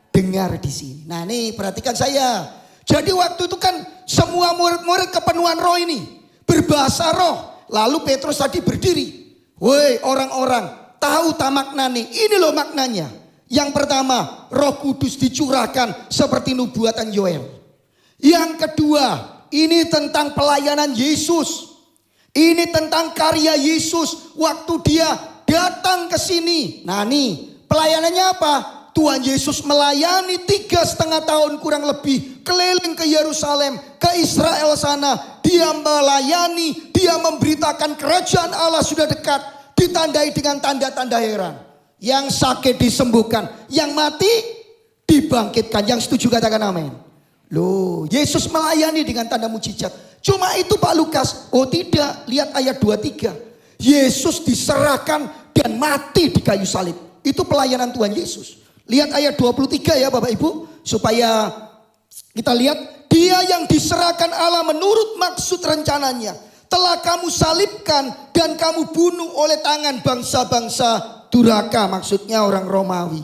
dengar di sini. Nah, ini perhatikan saya. Jadi waktu itu kan semua murid-murid kepenuhan roh ini berbahasa roh. Lalu Petrus tadi berdiri. Woi orang-orang, tahu tak maknanya? Ini loh maknanya. Yang pertama, Roh Kudus dicurahkan seperti nubuatan Yoel. Yang kedua, ini tentang pelayanan Yesus. Ini tentang karya Yesus waktu dia datang ke sini. Nah nih, pelayanannya apa? Tuhan Yesus melayani 3,5 tahun kurang lebih. Keliling ke Yerusalem, ke Israel sana. Dia melayani, dia memberitakan kerajaan Allah sudah dekat. Ditandai dengan tanda-tanda heran. Yang sakit disembuhkan, yang mati dibangkitkan. Yang setuju katakan amin. Loh, Yesus melayani dengan tanda mujizat. Cuma itu Pak Lukas. Oh tidak, lihat ayat 23. Yesus diserahkan dan mati di kayu salib. Itu pelayanan Tuhan Yesus. Lihat ayat 23 ya Bapak Ibu. Supaya kita lihat. Dia yang diserahkan Allah menurut maksud rencananya. Telah kamu salibkan dan kamu bunuh oleh tangan bangsa-bangsa durhaka, maksudnya orang Romawi.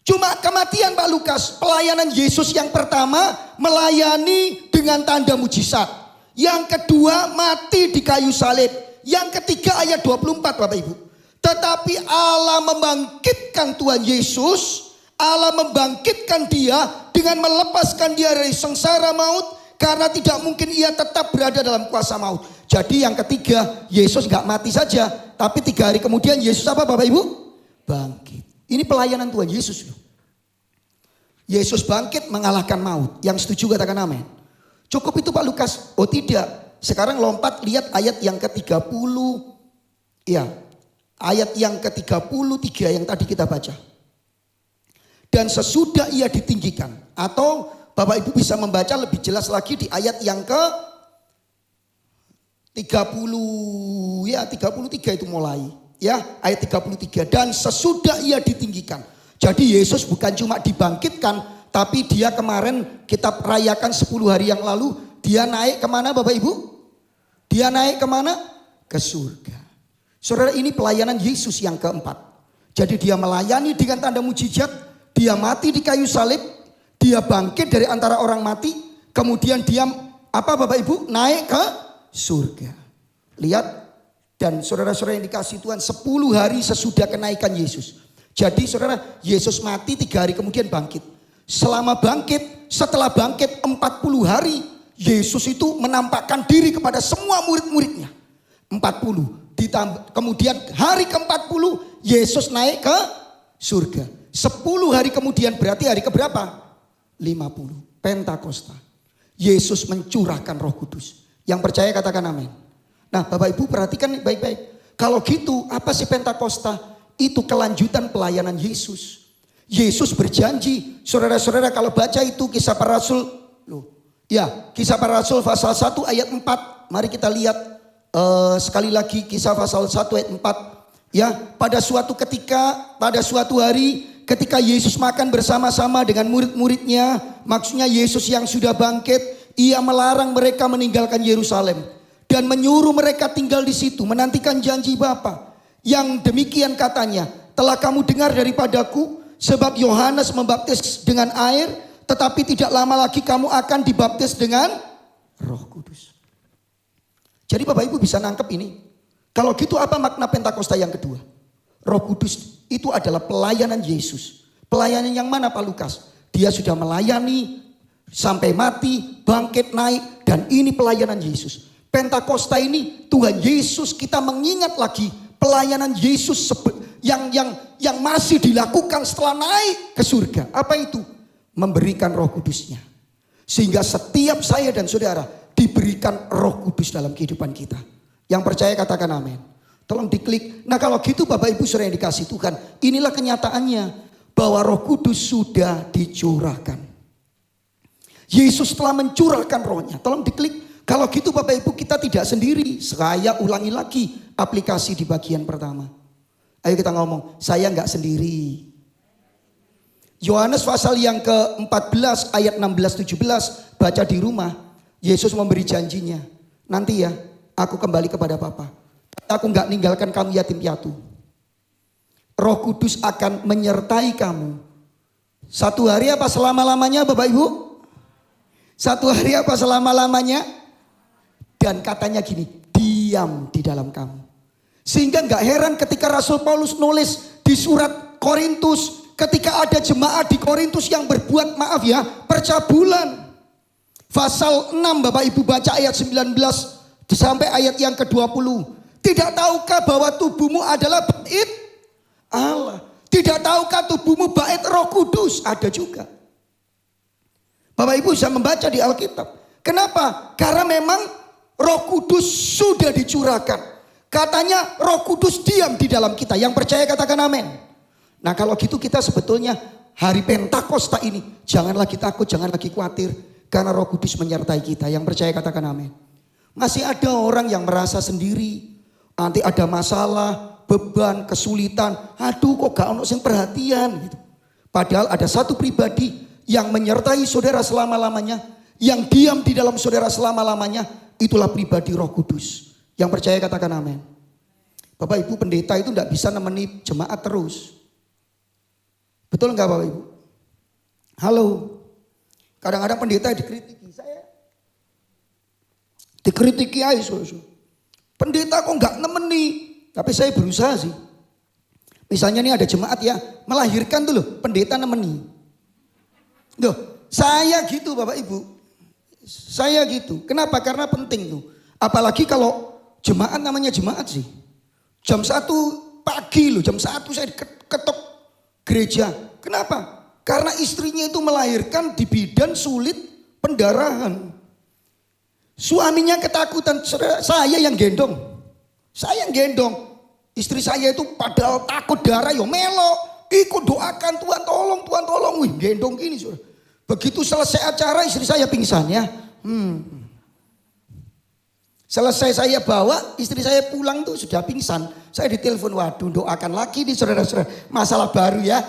Cuma kematian Pak Lukas, pelayanan Yesus yang pertama melayani dengan tanda mujizat. Yang kedua mati di kayu salib. Yang ketiga ayat 24 Bapak Ibu. Tetapi Allah membangkitkan Tuhan Yesus. Allah membangkitkan dia dengan melepaskan dia dari sengsara maut. Karena tidak mungkin ia tetap berada dalam kuasa maut. Jadi yang ketiga, Yesus gak mati saja. Tapi 3 hari kemudian Yesus apa Bapak Ibu? Bangkit. Ini pelayanan Tuhan Yesus loh. Yesus bangkit mengalahkan maut. Yang setuju katakan amin. Cukup itu Pak Lukas? Oh tidak. Sekarang lompat lihat ayat yang ke-30. Ya, ayat yang ke-33 yang tadi kita baca. Dan sesudah ia ditinggikan. Atau Bapak Ibu bisa membaca lebih jelas lagi di ayat yang ke 30 ya 33 itu mulai ya ayat 33. Dan sesudah ia ditinggikan. Jadi Yesus bukan cuma dibangkitkan, tapi dia kemarin kita rayakan 10 hari yang lalu dia naik kemana Bapak Ibu? Dia naik kemana? Ke surga. Saudara, ini pelayanan Yesus yang keempat. Jadi dia melayani dengan tanda mujizat, dia mati di kayu salib. Dia bangkit dari antara orang mati. Kemudian dia apa Bapak Ibu? Naik ke surga. Lihat. Dan saudara-saudara yang dikasih Tuhan. 10 hari sesudah kenaikan Yesus. Jadi saudara, Yesus mati 3 hari kemudian bangkit. Selama bangkit, setelah bangkit 40 hari. Yesus itu menampakkan diri kepada semua murid-muridnya. 40. Kemudian hari ke-40 Yesus naik ke surga. 10 hari kemudian berarti hari keberapa? 50. Pentakosta. Yesus mencurahkan Roh Kudus. Yang percaya katakan amin. Nah Bapak Ibu perhatikan baik-baik. Kalau gitu apa sih Pentakosta? Itu kelanjutan pelayanan Yesus. Yesus berjanji. Saudara-saudara kalau baca itu Kisah Para Rasul. Ya, Kisah Para Rasul pasal 1 ayat 4. Mari kita lihat sekali lagi Kisah pasal 1 ayat 4. Ya, pada suatu ketika, pada suatu hari ketika Yesus makan bersama-sama dengan murid-muridnya, maksudnya Yesus yang sudah bangkit, ia melarang mereka meninggalkan Yerusalem dan menyuruh mereka tinggal di situ, menantikan janji Bapa. Yang demikian katanya, telah kamu dengar daripadaku, sebab Yohanes membaptis dengan air, tetapi tidak lama lagi kamu akan dibaptis dengan Roh Kudus. Jadi Bapak Ibu bisa nangkep ini. Kalau gitu apa makna Pentakosta yang kedua? Roh Kudus itu adalah pelayanan Yesus. Pelayanan yang mana Pak Lukas? Dia sudah melayani sampai mati, bangkit naik, dan ini pelayanan Yesus. Pentakosta ini Tuhan Yesus, kita mengingat lagi pelayanan Yesus yang masih dilakukan setelah naik ke surga. Apa itu? memberikan Roh Kudus-Nya. Sehingga setiap saya dan saudara diberikan Roh Kudus dalam kehidupan kita. Yang percaya katakan amin. Tolong diklik. Nah kalau gitu Bapak Ibu saudara yang dikasih Tuhan, inilah kenyataannya bahwa Roh Kudus sudah dicurahkan. Yesus telah mencurahkan Roh-Nya. Tolong diklik. Kalau gitu Bapak Ibu kita tidak sendiri. Saya ulangi lagi aplikasi di bagian pertama. Ayo kita ngomong, saya nggak sendiri. Yohanes pasal yang ke-14 ayat 16-17 baca di rumah. Yesus memberi janjinya. Nanti ya aku kembali kepada Bapa. Aku nggak ninggalkan kamu yatim piatu. Roh Kudus akan menyertai kamu. Satu hari apa selama-lamanya Bapak Ibu? Satu hari apa selama-lamanya? Dan katanya gini, diam di dalam kamu. Sehingga nggak heran ketika Rasul Paulus nulis di surat Korintus, ketika ada jemaat di Korintus yang berbuat maaf ya, percabulan. Pasal 6 Bapak Ibu baca ayat 19 sampai ayat yang ke-20. Tidak tahukah bahwa tubuhmu adalah bait Allah? Tidak tahukah tubuhmu bait Roh Kudus? Ada juga. Bapak Ibu bisa membaca di Alkitab. Kenapa? Karena memang Roh Kudus sudah dicurahkan. Katanya Roh Kudus diam di dalam kita. Yang percaya katakan amin. Nah kalau gitu kita sebetulnya hari Pentakosta ini jangan lagi takut, jangan lagi khawatir. Karena Roh Kudus menyertai kita. Yang percaya katakan amin. Masih ada orang yang merasa sendiri. Nanti ada masalah, beban, kesulitan. Aduh kok gak ono sing perhatian gitu. Padahal ada satu pribadi yang menyertai saudara selama-lamanya. Yang diam di dalam saudara selama-lamanya. Itulah pribadi Roh Kudus. Yang percaya katakan amin. Bapak Ibu pendeta itu tidak bisa nemeni jemaat terus. Betul enggak Bapak Ibu? Halo. Kadang-kadang pendeta dikritiki. Saya dikritiki aja. Pendeta kok enggak nemeni. Tapi saya berusaha sih. Misalnya nih ada jemaat ya. Melahirkan tuh loh. Pendeta nemeni. Loh, saya gitu Bapak Ibu. Saya gitu. Kenapa? Karena penting tuh. Apalagi kalau jemaat namanya jemaat sih. Jam 1 pagi loh, jam 1 saya ketok gereja. Kenapa? Karena istrinya itu melahirkan di bidan sulit pendarahan. Suaminya ketakutan, saya yang gendong. Saya yang gendong. Istri saya itu padahal takut darah yo melo. Ikut doakan Tuhan tolong. Wih gendong gini. Begitu selesai acara istri saya pingsan ya. Selesai saya bawa, istri saya pulang tuh sudah pingsan. Saya ditelepon, waduh doakan lagi nih saudara-saudara. Masalah baru ya.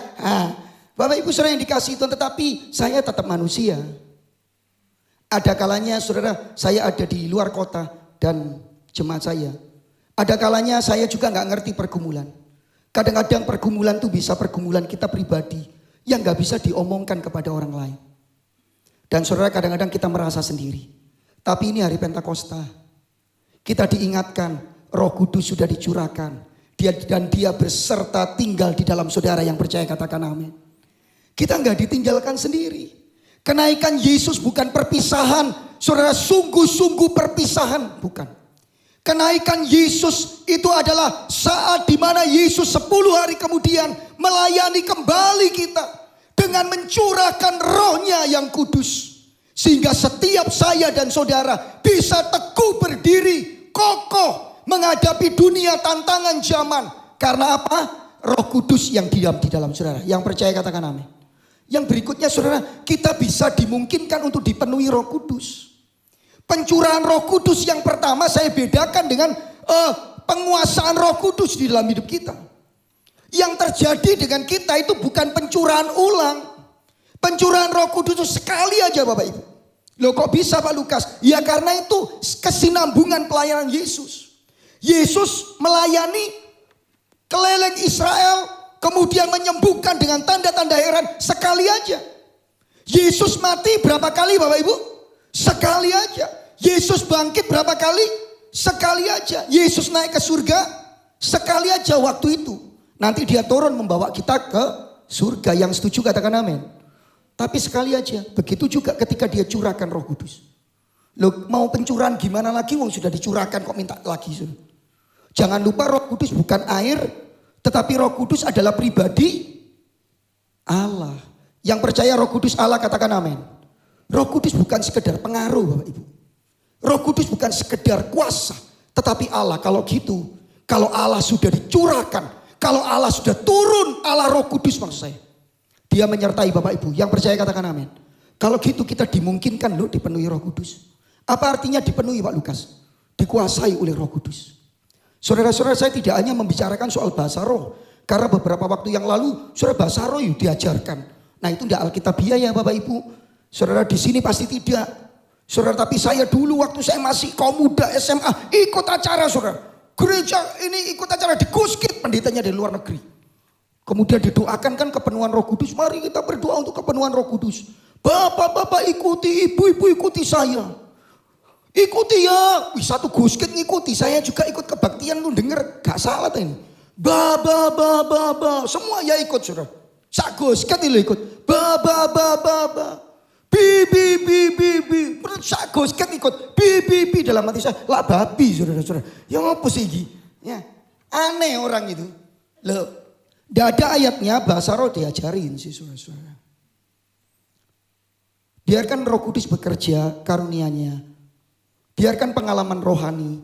Bapak Ibu saudara yang dikasih Tuhan, tetapi saya tetap manusia. Ada kalanya saudara, saya ada di luar kota dan jemaat saya. Ada kalanya saya juga gak ngerti pergumulan. Kadang-kadang pergumulan tuh bisa pergumulan kita pribadi. Yang gak bisa diomongkan kepada orang lain. Dan saudara kadang-kadang kita merasa sendiri. Tapi ini hari Pentakosta. Kita diingatkan Roh Kudus sudah dicurahkan. Dan dia berserta tinggal di dalam saudara yang percaya katakan amin. Kita nggak ditinggalkan sendiri. Kenaikan Yesus bukan perpisahan. Saudara sungguh-sungguh perpisahan. Bukan. Kenaikan Yesus itu adalah saat dimana Yesus 10 hari kemudian melayani kembali kita. Dengan mencurahkan Roh-Nya yang kudus. Sehingga setiap saya dan saudara bisa teguh berdiri. Kokoh menghadapi dunia tantangan zaman. Karena apa? Roh Kudus yang diam di dalam saudara. Yang percaya katakan amin. Yang berikutnya saudara, kita bisa dimungkinkan untuk dipenuhi Roh Kudus. Pencurahan Roh Kudus yang pertama saya bedakan dengan penguasaan Roh Kudus di dalam hidup kita. Yang terjadi dengan kita itu bukan pencurahan ulang. Pencurahan Roh Kudus itu sekali aja Bapak Ibu. Loh kok bisa Pak Lukas? Ya karena itu kesinambungan pelayanan Yesus. Yesus melayani keliling Israel. Kemudian menyembuhkan dengan tanda-tanda heran sekali aja. Yesus mati berapa kali Bapak Ibu? Sekali aja. Yesus bangkit berapa kali? Sekali aja. Yesus naik ke surga? Sekali aja waktu itu. Nanti dia turun membawa kita ke surga. Yang setuju katakan amin. Tapi sekali aja. Begitu juga ketika dia curahkan Roh Kudus. Loh mau pencurahan gimana lagi? Wong sudah dicurahkan kok minta lagi. Jangan lupa Roh Kudus bukan air. Tetapi Roh Kudus adalah pribadi Allah. Yang percaya Roh Kudus Allah katakan amin. Roh Kudus bukan sekedar pengaruh Bapak Ibu. Roh Kudus bukan sekedar kuasa. Tetapi Allah kalau gitu, kalau Allah sudah dicurahkan, kalau Allah sudah turun, Allah Roh Kudus maksud saya. Dia menyertai Bapak Ibu. Yang percaya katakan amin. Kalau gitu kita dimungkinkan loh dipenuhi Roh Kudus. Apa artinya dipenuhi Pak Lukas? Dikuasai oleh Roh Kudus. Saudara-saudara, saya tidak hanya membicarakan soal bahasa roh. Karena beberapa waktu yang lalu saudara bahasa roh diajarkan. Nah itu tidak alkitabiah ya Bapak Ibu. Saudara di sini pasti tidak. Saudara, tapi saya dulu waktu saya masih kaum muda SMA ikut acara saudara. Gereja ini ikut acara di Guskit, pendetanya dari luar negeri. Kemudian didoakan kan kepenuhan Roh Kudus. Mari kita berdoa untuk kepenuhan Roh Kudus. Bapak-bapak ikuti, ibu-ibu ikuti saya. Ikuti ya. Wih, satu Guskit ngikuti, saya juga ikut kebaktian tuh denger gak salah tuh ini. Ba. Semua ya ikut saudara. Sak Guskit itu ikut. Ba. Bi. Sak Guskit ikut. Bi dalam hati saya. Lah babi saudara-saudara. Ya apa sih ini? Ya. Aneh orang itu. Loh. Tidak ada ayatnya bahasa roh diajarin sih saudara-saudara. Biarkan Roh Kudus bekerja karunia-Nya. Biarkan pengalaman rohani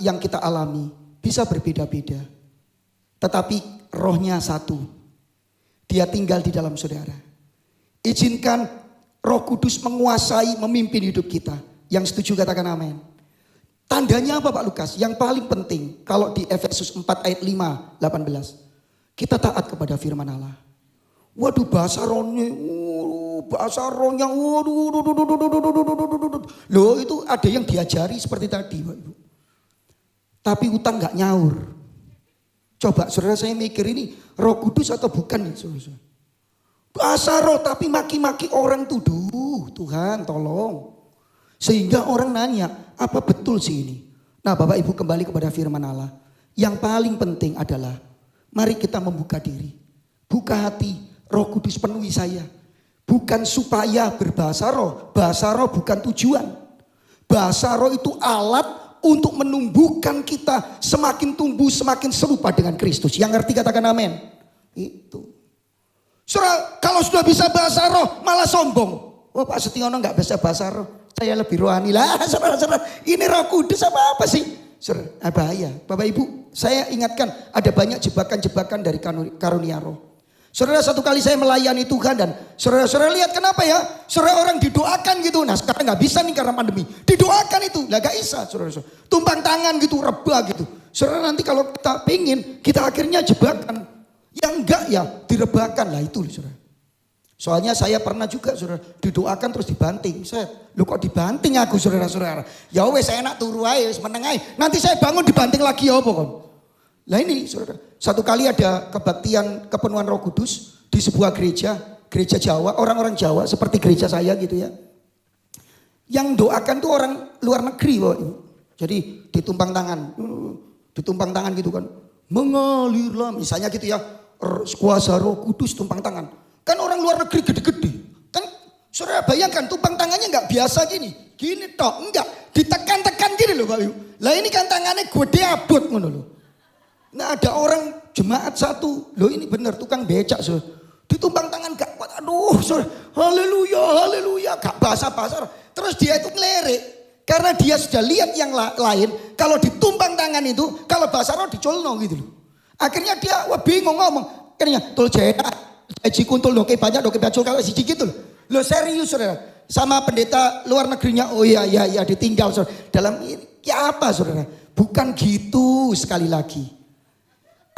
yang kita alami bisa berbeda-beda. Tetapi rohnya satu. Dia tinggal di dalam saudara. Izinkan Roh Kudus menguasai, memimpin hidup kita. Yang setuju katakan amin. Tandanya apa Pak Lukas? Yang paling penting kalau di Efesus 4 ayat 5, 18. Kita taat kepada firman Allah. Waduh bahasa rohnya, loh itu ada yang diajari seperti tadi Pak Ibu. Tapi utang gak nyaur. Coba saudara saya mikir ini Roh Kudus atau bukan nih saudara. Bahasa roh tapi maki-maki orang tuduh. Tuhan tolong. Sehingga orang nanya apa betul sih ini. Nah Bapak Ibu kembali kepada firman Allah. Yang paling penting adalah mari kita membuka diri. Buka hati. Roh Kudus penuhi saya. Bukan supaya berbahasa roh. Bahasa roh bukan tujuan. Bahasa roh itu alat untuk menumbuhkan kita semakin tumbuh, semakin serupa dengan Kristus. Yang ngerti katakan amin. Itu. Saudara, kalau sudah bisa bahasa roh malah sombong. Oh Pak Setiono nggak bisa bahasa roh. Saya lebih rohani lah. Saudara-saudara, ini Roh Kudus apa sih? Saudara, bahaya. Bapak Ibu, saya ingatkan ada banyak jebakan-jebakan dari karunia roh. Saudara, satu kali saya melayani Tuhan dan saudara-saudara lihat kenapa ya? Saudara orang didoakan gitu. Nah sekarang nggak bisa nih karena pandemi. Didoakan itu, lah gak bisa saudara-saudara. Tumpang tangan gitu, reba gitu. Saudara nanti kalau kita pingin, kita akhirnya jebakan. Yang enggak ya direbakan lah itu saudara. Soalnya saya pernah juga saudara didoakan terus dibanting. Saya, lu kok dibanting aku saudara-saudara. Ya wes saya enak turu aja, meneng aja. Nanti saya bangun dibanting lagi ya apa kon. Nah ini saudara, satu kali ada kebaktian kepenuhan Roh Kudus di sebuah gereja Jawa, orang-orang Jawa seperti gereja saya gitu ya. Yang doakan tuh orang luar negeri Bapak Ibu. Jadi ditumpang tangan gitu kan. Mengalirlah misalnya gitu ya, kuasa Roh Kudus tumpang tangan. Kan orang luar negeri gede-gede. Kan saudara bayangkan tumpang tangannya nggak biasa gini toh, enggak ditekan-tekan gini loh Bapak Ibu. Lah ini kan tangannya gede abot ngono loh. Nah ada orang jemaat satu, loh ini benar tukang becak so. Ditumpang tangan gak kuat, aduh saudara, haleluya, gak bahasa-bahasa. Terus dia itu ngelirik, karena dia sudah lihat yang lain, kalau ditumpang tangan itu, kalau bahasa roh dicolno gitu loh. Akhirnya dia bingung ngomong, akhirnya tul jena, kuntul doke banyak doke bacol kalau si gitu loh. Loh serius saudara, sama pendeta luar negerinya, oh iya ditinggal saudara. Dalam ini, ya apa saudara, bukan gitu sekali lagi.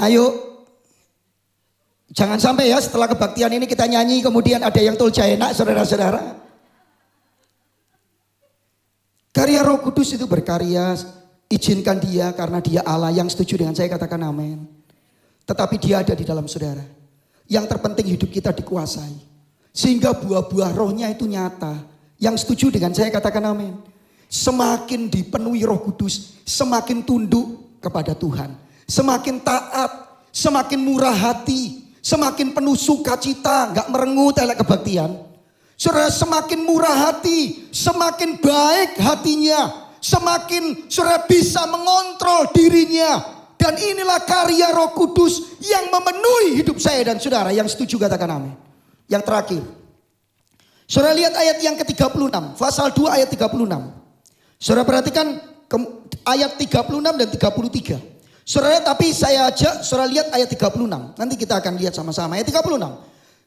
Ayo, jangan sampai ya setelah kebaktian ini kita nyanyi kemudian ada yang tolja enak saudara-saudara. Karya Roh Kudus itu berkarya, izinkan dia karena dia Allah. Yang setuju dengan saya katakan amin. Tetapi dia ada di dalam saudara. Yang terpenting hidup kita dikuasai. Sehingga buah-buah rohnya itu nyata. Yang setuju dengan saya katakan amin. Semakin dipenuhi Roh Kudus, semakin tunduk kepada Tuhan. Semakin taat, semakin murah hati, semakin penuh sukacita, gak merengut elek kebaktian. Saudara semakin murah hati, semakin baik hatinya, semakin saudara bisa mengontrol dirinya. Dan inilah karya Roh Kudus yang memenuhi hidup saya dan saudara. Yang setuju katakan amin. Yang terakhir. Saudara lihat ayat yang ke-36. Pasal 2 ayat 36. Saudara perhatikan ayat 36 dan 33. Saudara, tapi saya ajak saudara lihat ayat 36. Nanti kita akan lihat sama-sama ayat 36.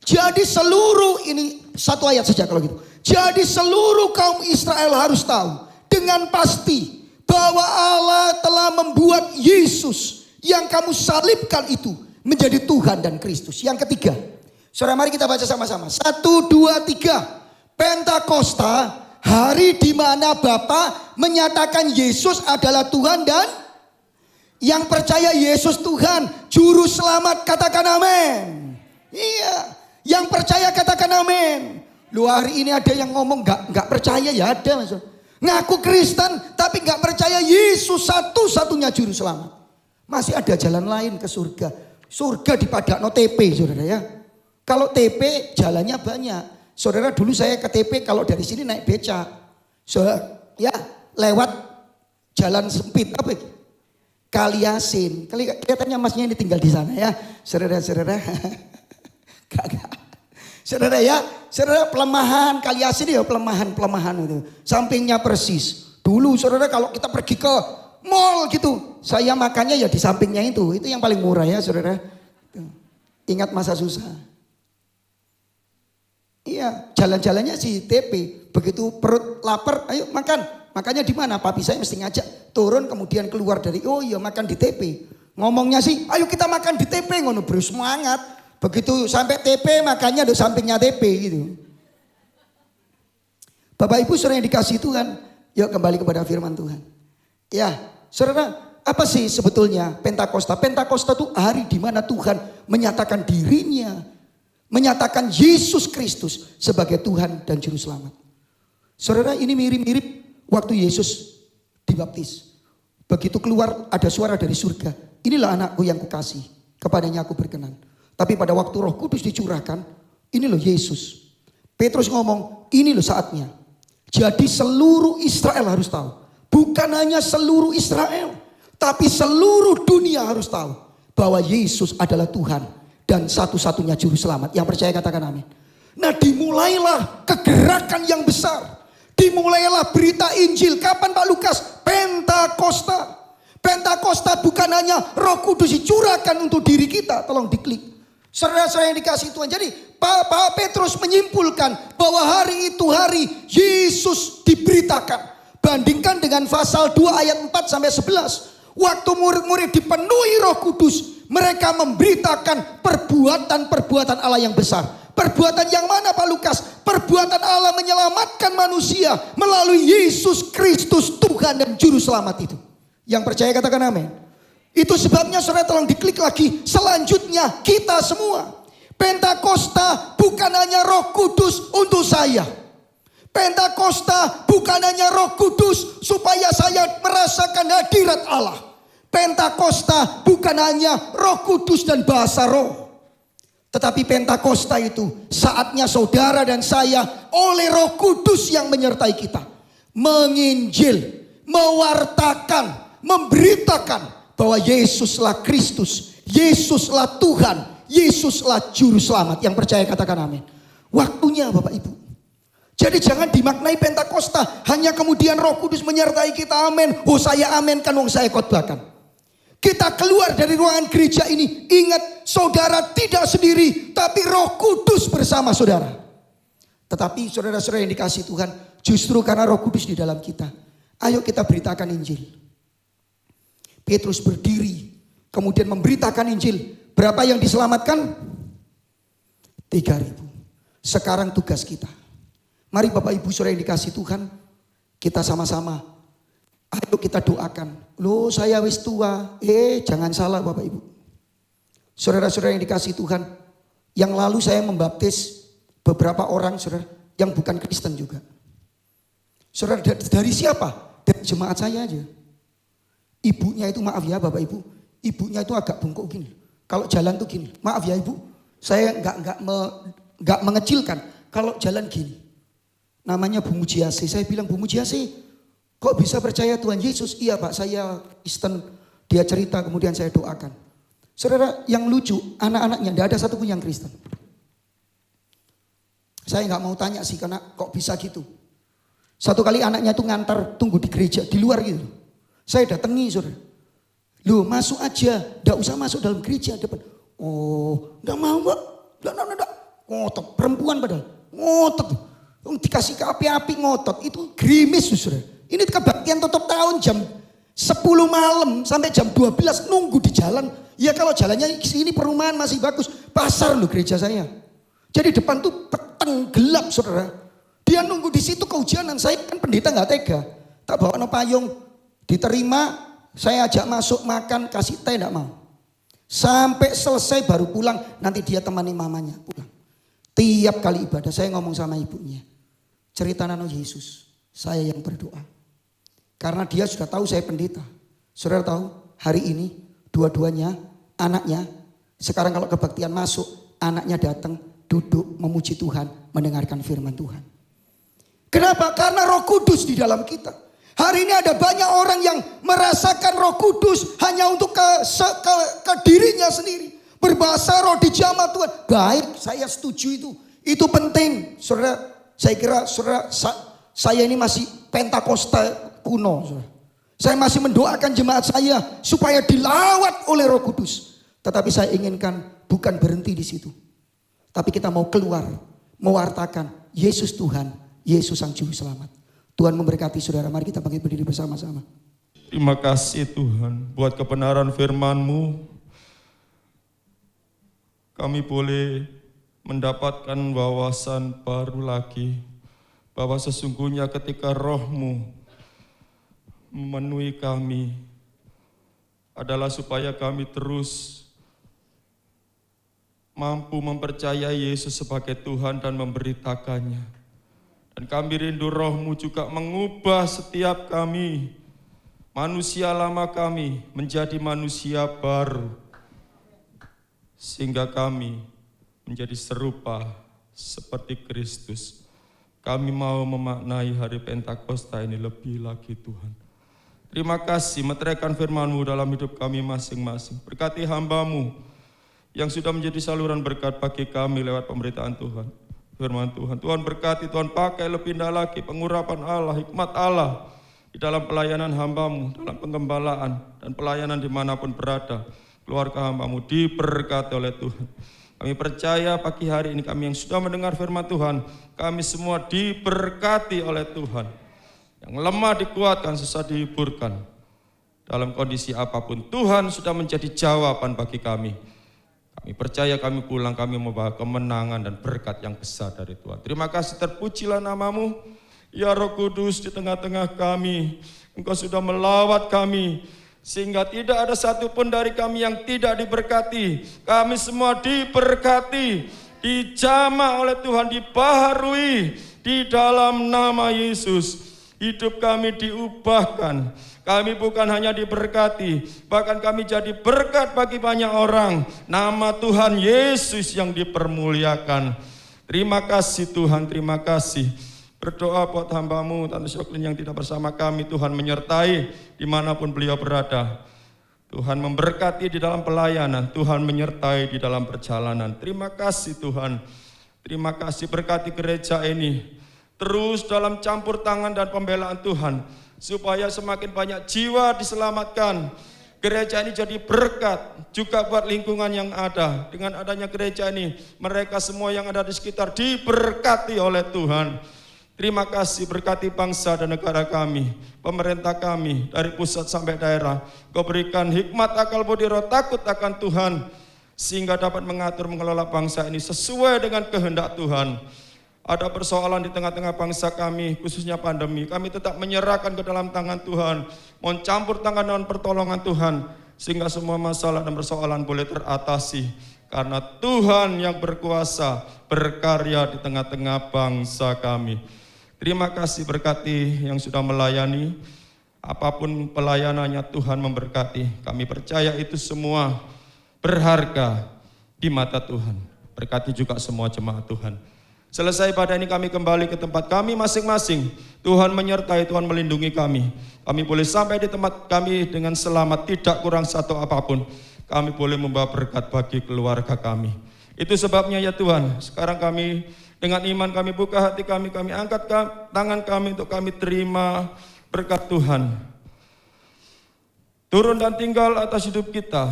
Jadi seluruh, ini satu ayat saja kalau gitu. Jadi seluruh kaum Israel harus tahu dengan pasti bahwa Allah telah membuat Yesus yang kamu salibkan itu menjadi Tuhan dan Kristus. Yang ketiga, saudara mari kita baca sama-sama. 1, 2, 3. Pentakosta, hari di mana Bapa menyatakan Yesus adalah Tuhan dan yang percaya Yesus Tuhan, Juru Selamat, katakan amin. Iya, yang percaya katakan amin. Lu hari ini ada yang ngomong nggak percaya, ya ada maksud. Ngaku Kristen tapi nggak percaya Yesus satu-satunya Juru Selamat. Masih ada jalan lain ke surga. Surga di Padakno TP, saudara ya. Kalau TP jalannya banyak. Saudara, dulu saya ke TP kalau dari sini naik beca. Saudara, ya lewat jalan sempit apa itu? Kaliasin. Kelihatannya masnya ini tinggal di sana ya. Saudara-saudara. Saudara ya, saudara pelemahan Kaliasin ya, pelemahan itu. Sampingnya persis. Dulu saudara kalau kita pergi ke mall gitu, saya makannya ya di sampingnya itu yang paling murah ya saudara. Ingat masa susah. Iya, jalan-jalannya si TP. Begitu perut lapar, ayo makan. Makanya di mana? Papi saya mesti ngajak turun kemudian keluar dari, oh iya makan di TP. Ngomongnya sih, ayo kita makan di TP, ngono bro, semangat. Begitu sampai TP makannya di sampingnya TP gitu. Bapak Ibu saudara yang dikasih Tuhan, yuk kembali kepada firman Tuhan. Ya, saudara, apa sih sebetulnya Pentakosta? Pentakosta itu hari di mana Tuhan menyatakan dirinya, menyatakan Yesus Kristus sebagai Tuhan dan Juru Selamat. Saudara, ini mirip-mirip waktu Yesus dibaptis. Begitu keluar ada suara dari surga. Inilah anakku yang kukasih, kepadanya aku berkenan. Tapi pada waktu Roh Kudus dicurahkan, ini loh Yesus. Petrus ngomong, ini loh saatnya. Jadi seluruh Israel harus tahu. Bukan hanya seluruh Israel, tapi seluruh dunia harus tahu bahwa Yesus adalah Tuhan dan satu-satunya Juru Selamat. Yang percaya katakan amin. Nah, dimulailah kegerakan yang besar. Dimulailah berita Injil. Kapan Pak Lukas? Pentakosta. Pentakosta bukan hanya Roh Kudus dicurahkan untuk diri kita. Tolong diklik. Saudara-saudara yang dikasih Tuhan. Jadi Pak Petrus menyimpulkan bahwa hari itu hari Yesus diberitakan. Bandingkan dengan pasal 2 ayat 4 sampai 11. Waktu murid-murid dipenuhi Roh Kudus, mereka memberitakan perbuatan-perbuatan Allah yang besar. Perbuatan yang mana Pak Lukas? Perbuatan Allah menyelamatkan manusia melalui Yesus Kristus Tuhan dan Juru Selamat itu. Yang percaya katakan amin. Itu sebabnya saudara tolong diklik lagi. Selanjutnya kita semua. Pentakosta bukan hanya Roh Kudus untuk saya. Pentakosta bukan hanya Roh Kudus supaya saya merasakan hadirat Allah. Pentakosta bukan hanya Roh Kudus dan bahasa roh. Tetapi Pentakosta itu saatnya saudara dan saya oleh Roh Kudus yang menyertai kita. Menginjil, mewartakan, memberitakan bahwa Yesuslah Kristus, Yesuslah Tuhan, Yesuslah Juru Selamat. Yang percaya katakan amin. Waktunya Bapak Ibu. Jadi jangan dimaknai Pentakosta hanya kemudian Roh Kudus menyertai kita, amin. Oh saya aminkan, wong saya khotbahkan. Kita keluar dari ruangan gereja ini, ingat saudara tidak sendiri, tapi Roh Kudus bersama saudara. Tetapi saudara-saudara yang dikasih Tuhan, justru karena Roh Kudus di dalam kita, ayo kita beritakan Injil. Petrus berdiri, kemudian memberitakan Injil. Berapa yang diselamatkan? 3.000. Sekarang tugas kita. Mari Bapak Ibu saudara yang dikasih Tuhan, kita sama-sama. Ayo kita doakan. Loh saya wis tua. Jangan salah Bapak Ibu. Saudara-saudara yang dikasih Tuhan. Yang lalu saya membaptis beberapa orang saudara yang bukan Kristen juga. Saudara dari siapa? Dari jemaat saya aja. Ibunya itu maaf ya Bapak Ibu. Ibunya itu agak bungkuk gini. Kalau jalan tuh gini. Maaf ya Ibu. Saya enggak mengecilkan. Kalau jalan gini. Namanya Bu Mujiase. Saya bilang Bu Mujiase. Kok bisa percaya Tuhan Yesus? Iya Pak, saya Kristen. Dia cerita kemudian saya doakan. Saudara yang lucu, anak-anaknya tidak ada satupun yang Kristen. Saya nggak mau tanya sih karena kok bisa gitu. Satu kali anaknya tuh ngantar tunggu di gereja di luar gitu. Saya datangi saudara. Loh masuk aja, nggak usah masuk dalam gereja depan. Oh nggak mau mbak, nggak. Ngotot, perempuan padahal, ngotot. Dikasih ke api-api ngotot, itu gerimis saudara. Ini kebaktian tutup tahun jam 10 malam sampai jam 12 nunggu di jalan. Ya kalau jalannya ini perumahan masih bagus, pasar loh gereja saya. Jadi depan tuh peteng gelap saudara. Dia nunggu di situ kehujanan. Saya kan pendeta nggak tega. Tak bawa no payung, diterima. Saya ajak masuk makan, kasih teh nggak mau. Sampai selesai baru pulang. Nanti dia temani mamanya pulang. Tiap kali ibadah saya ngomong sama ibunya. Cerita nano Yesus, saya yang berdoa. Karena dia sudah tahu saya pendeta. Saudara tahu hari ini dua-duanya anaknya. Sekarang kalau kebaktian masuk, anaknya datang duduk memuji Tuhan, mendengarkan firman Tuhan. Kenapa? Karena Roh Kudus di dalam kita. Hari ini ada banyak orang yang merasakan Roh Kudus hanya untuk ke dirinya sendiri. Berbahasa roh di jamaah Tuhan. Baik, saya setuju itu. Itu penting. Saudara, saya kira saudara, saya ini masih Pentakosta kuno. Saudara. Saya masih mendoakan jemaat saya supaya dilawat oleh Roh Kudus. Tetapi saya inginkan bukan berhenti di situ. Tapi kita mau keluar, mewartakan Yesus Tuhan, Yesus Sang Juru Selamat. Tuhan memberkati saudara, mari kita bangkit berdiri bersama-sama. Terima kasih Tuhan buat kebenaran firman-Mu. Kami boleh mendapatkan wawasan baru lagi bahwa sesungguhnya ketika Roh-Mu memenuhi kami adalah supaya kami terus mampu mempercayai Yesus sebagai Tuhan dan memberitakannya. Dan kami rindu Roh-Mu juga mengubah setiap kami, manusia lama kami menjadi manusia baru. Sehingga kami menjadi serupa seperti Kristus. Kami mau memaknai hari Pentakosta ini lebih lagi Tuhan. Terima kasih meteraikan firman-Mu dalam hidup kami masing-masing. Berkati hamba-Mu yang sudah menjadi saluran berkat bagi kami lewat pemberitaan Tuhan. Firman Tuhan. Tuhan berkati, Tuhan pakai lebih indah lagi pengurapan Allah, hikmat Allah di dalam pelayanan hamba-Mu, dalam penggembalaan dan pelayanan dimanapun berada. Keluarga hamba-Mu diberkati oleh Tuhan. Kami percaya pagi hari ini kami yang sudah mendengar firman Tuhan, kami semua diberkati oleh Tuhan. Yang lemah dikuatkan, susah dihiburkan. Dalam kondisi apapun, Tuhan sudah menjadi jawaban bagi kami. Kami percaya kami pulang, kami membawa kemenangan dan berkat yang besar dari Tuhan. Terima kasih, terpujilah nama-Mu. Ya Roh Kudus di tengah-tengah kami. Engkau sudah melawat kami. Sehingga tidak ada satupun dari kami yang tidak diberkati. Kami semua diberkati, dijamah oleh Tuhan, dibaharui di dalam nama Yesus. Hidup kami diubahkan. Kami bukan hanya diberkati, bahkan kami jadi berkat bagi banyak orang. Nama Tuhan Yesus yang dipermuliakan. Terima kasih Tuhan, terima kasih. Berdoa buat hamba-Mu, Tante Syoklin yang tidak bersama kami, Tuhan menyertai dimanapun beliau berada. Tuhan memberkati di dalam pelayanan, Tuhan menyertai di dalam perjalanan. Terima kasih Tuhan, terima kasih berkati gereja ini. Terus dalam campur tangan dan pembelaan Tuhan, supaya semakin banyak jiwa diselamatkan. Gereja ini jadi berkat juga buat lingkungan yang ada. Dengan adanya gereja ini, mereka semua yang ada di sekitar diberkati oleh Tuhan. Terima kasih, berkati bangsa dan negara kami, pemerintah kami, dari pusat sampai daerah. Kau berikan hikmat, akal, budi, roh, takut akan Tuhan, sehingga dapat mengatur, mengelola bangsa ini sesuai dengan kehendak Tuhan. Ada persoalan di tengah-tengah bangsa kami, khususnya pandemi. Kami tetap menyerahkan ke dalam tangan Tuhan, mencampur tangan dengan pertolongan Tuhan, sehingga semua masalah dan persoalan boleh teratasi. Karena Tuhan yang berkuasa berkarya di tengah-tengah bangsa kami. Terima kasih, berkati yang sudah melayani. Apapun pelayanannya Tuhan memberkati. Kami percaya itu semua berharga di mata Tuhan. Berkati juga semua jemaat Tuhan. Selesai pada ini kami kembali ke tempat kami masing-masing. Tuhan menyertai, Tuhan melindungi kami. Kami boleh sampai di tempat kami dengan selamat, tidak kurang satu apapun. Kami boleh membawa berkat bagi keluarga kami. Itu sebabnya ya Tuhan, sekarang kami Dengan iman kami buka hati kami angkat tangan kami untuk kami terima berkat Tuhan. Turun dan tinggal atas hidup kita.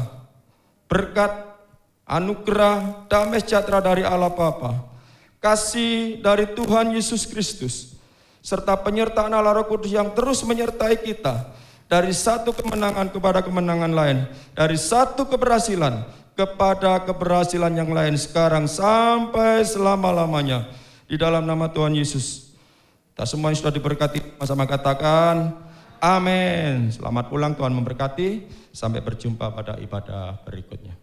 Berkat, anugerah, damai sejahtera dari Allah Bapa. Kasih dari Tuhan Yesus Kristus. Serta penyertaan Allah Roh Kudus yang terus menyertai kita. Dari satu kemenangan kepada kemenangan lain. Dari satu keberhasilan kepada keberhasilan yang lain. Sekarang sampai selama-lamanya. Di dalam nama Tuhan Yesus. Kita semua yang sudah diberkati sama-sama katakan amin. Selamat pulang, Tuhan memberkati. Sampai berjumpa pada ibadah berikutnya.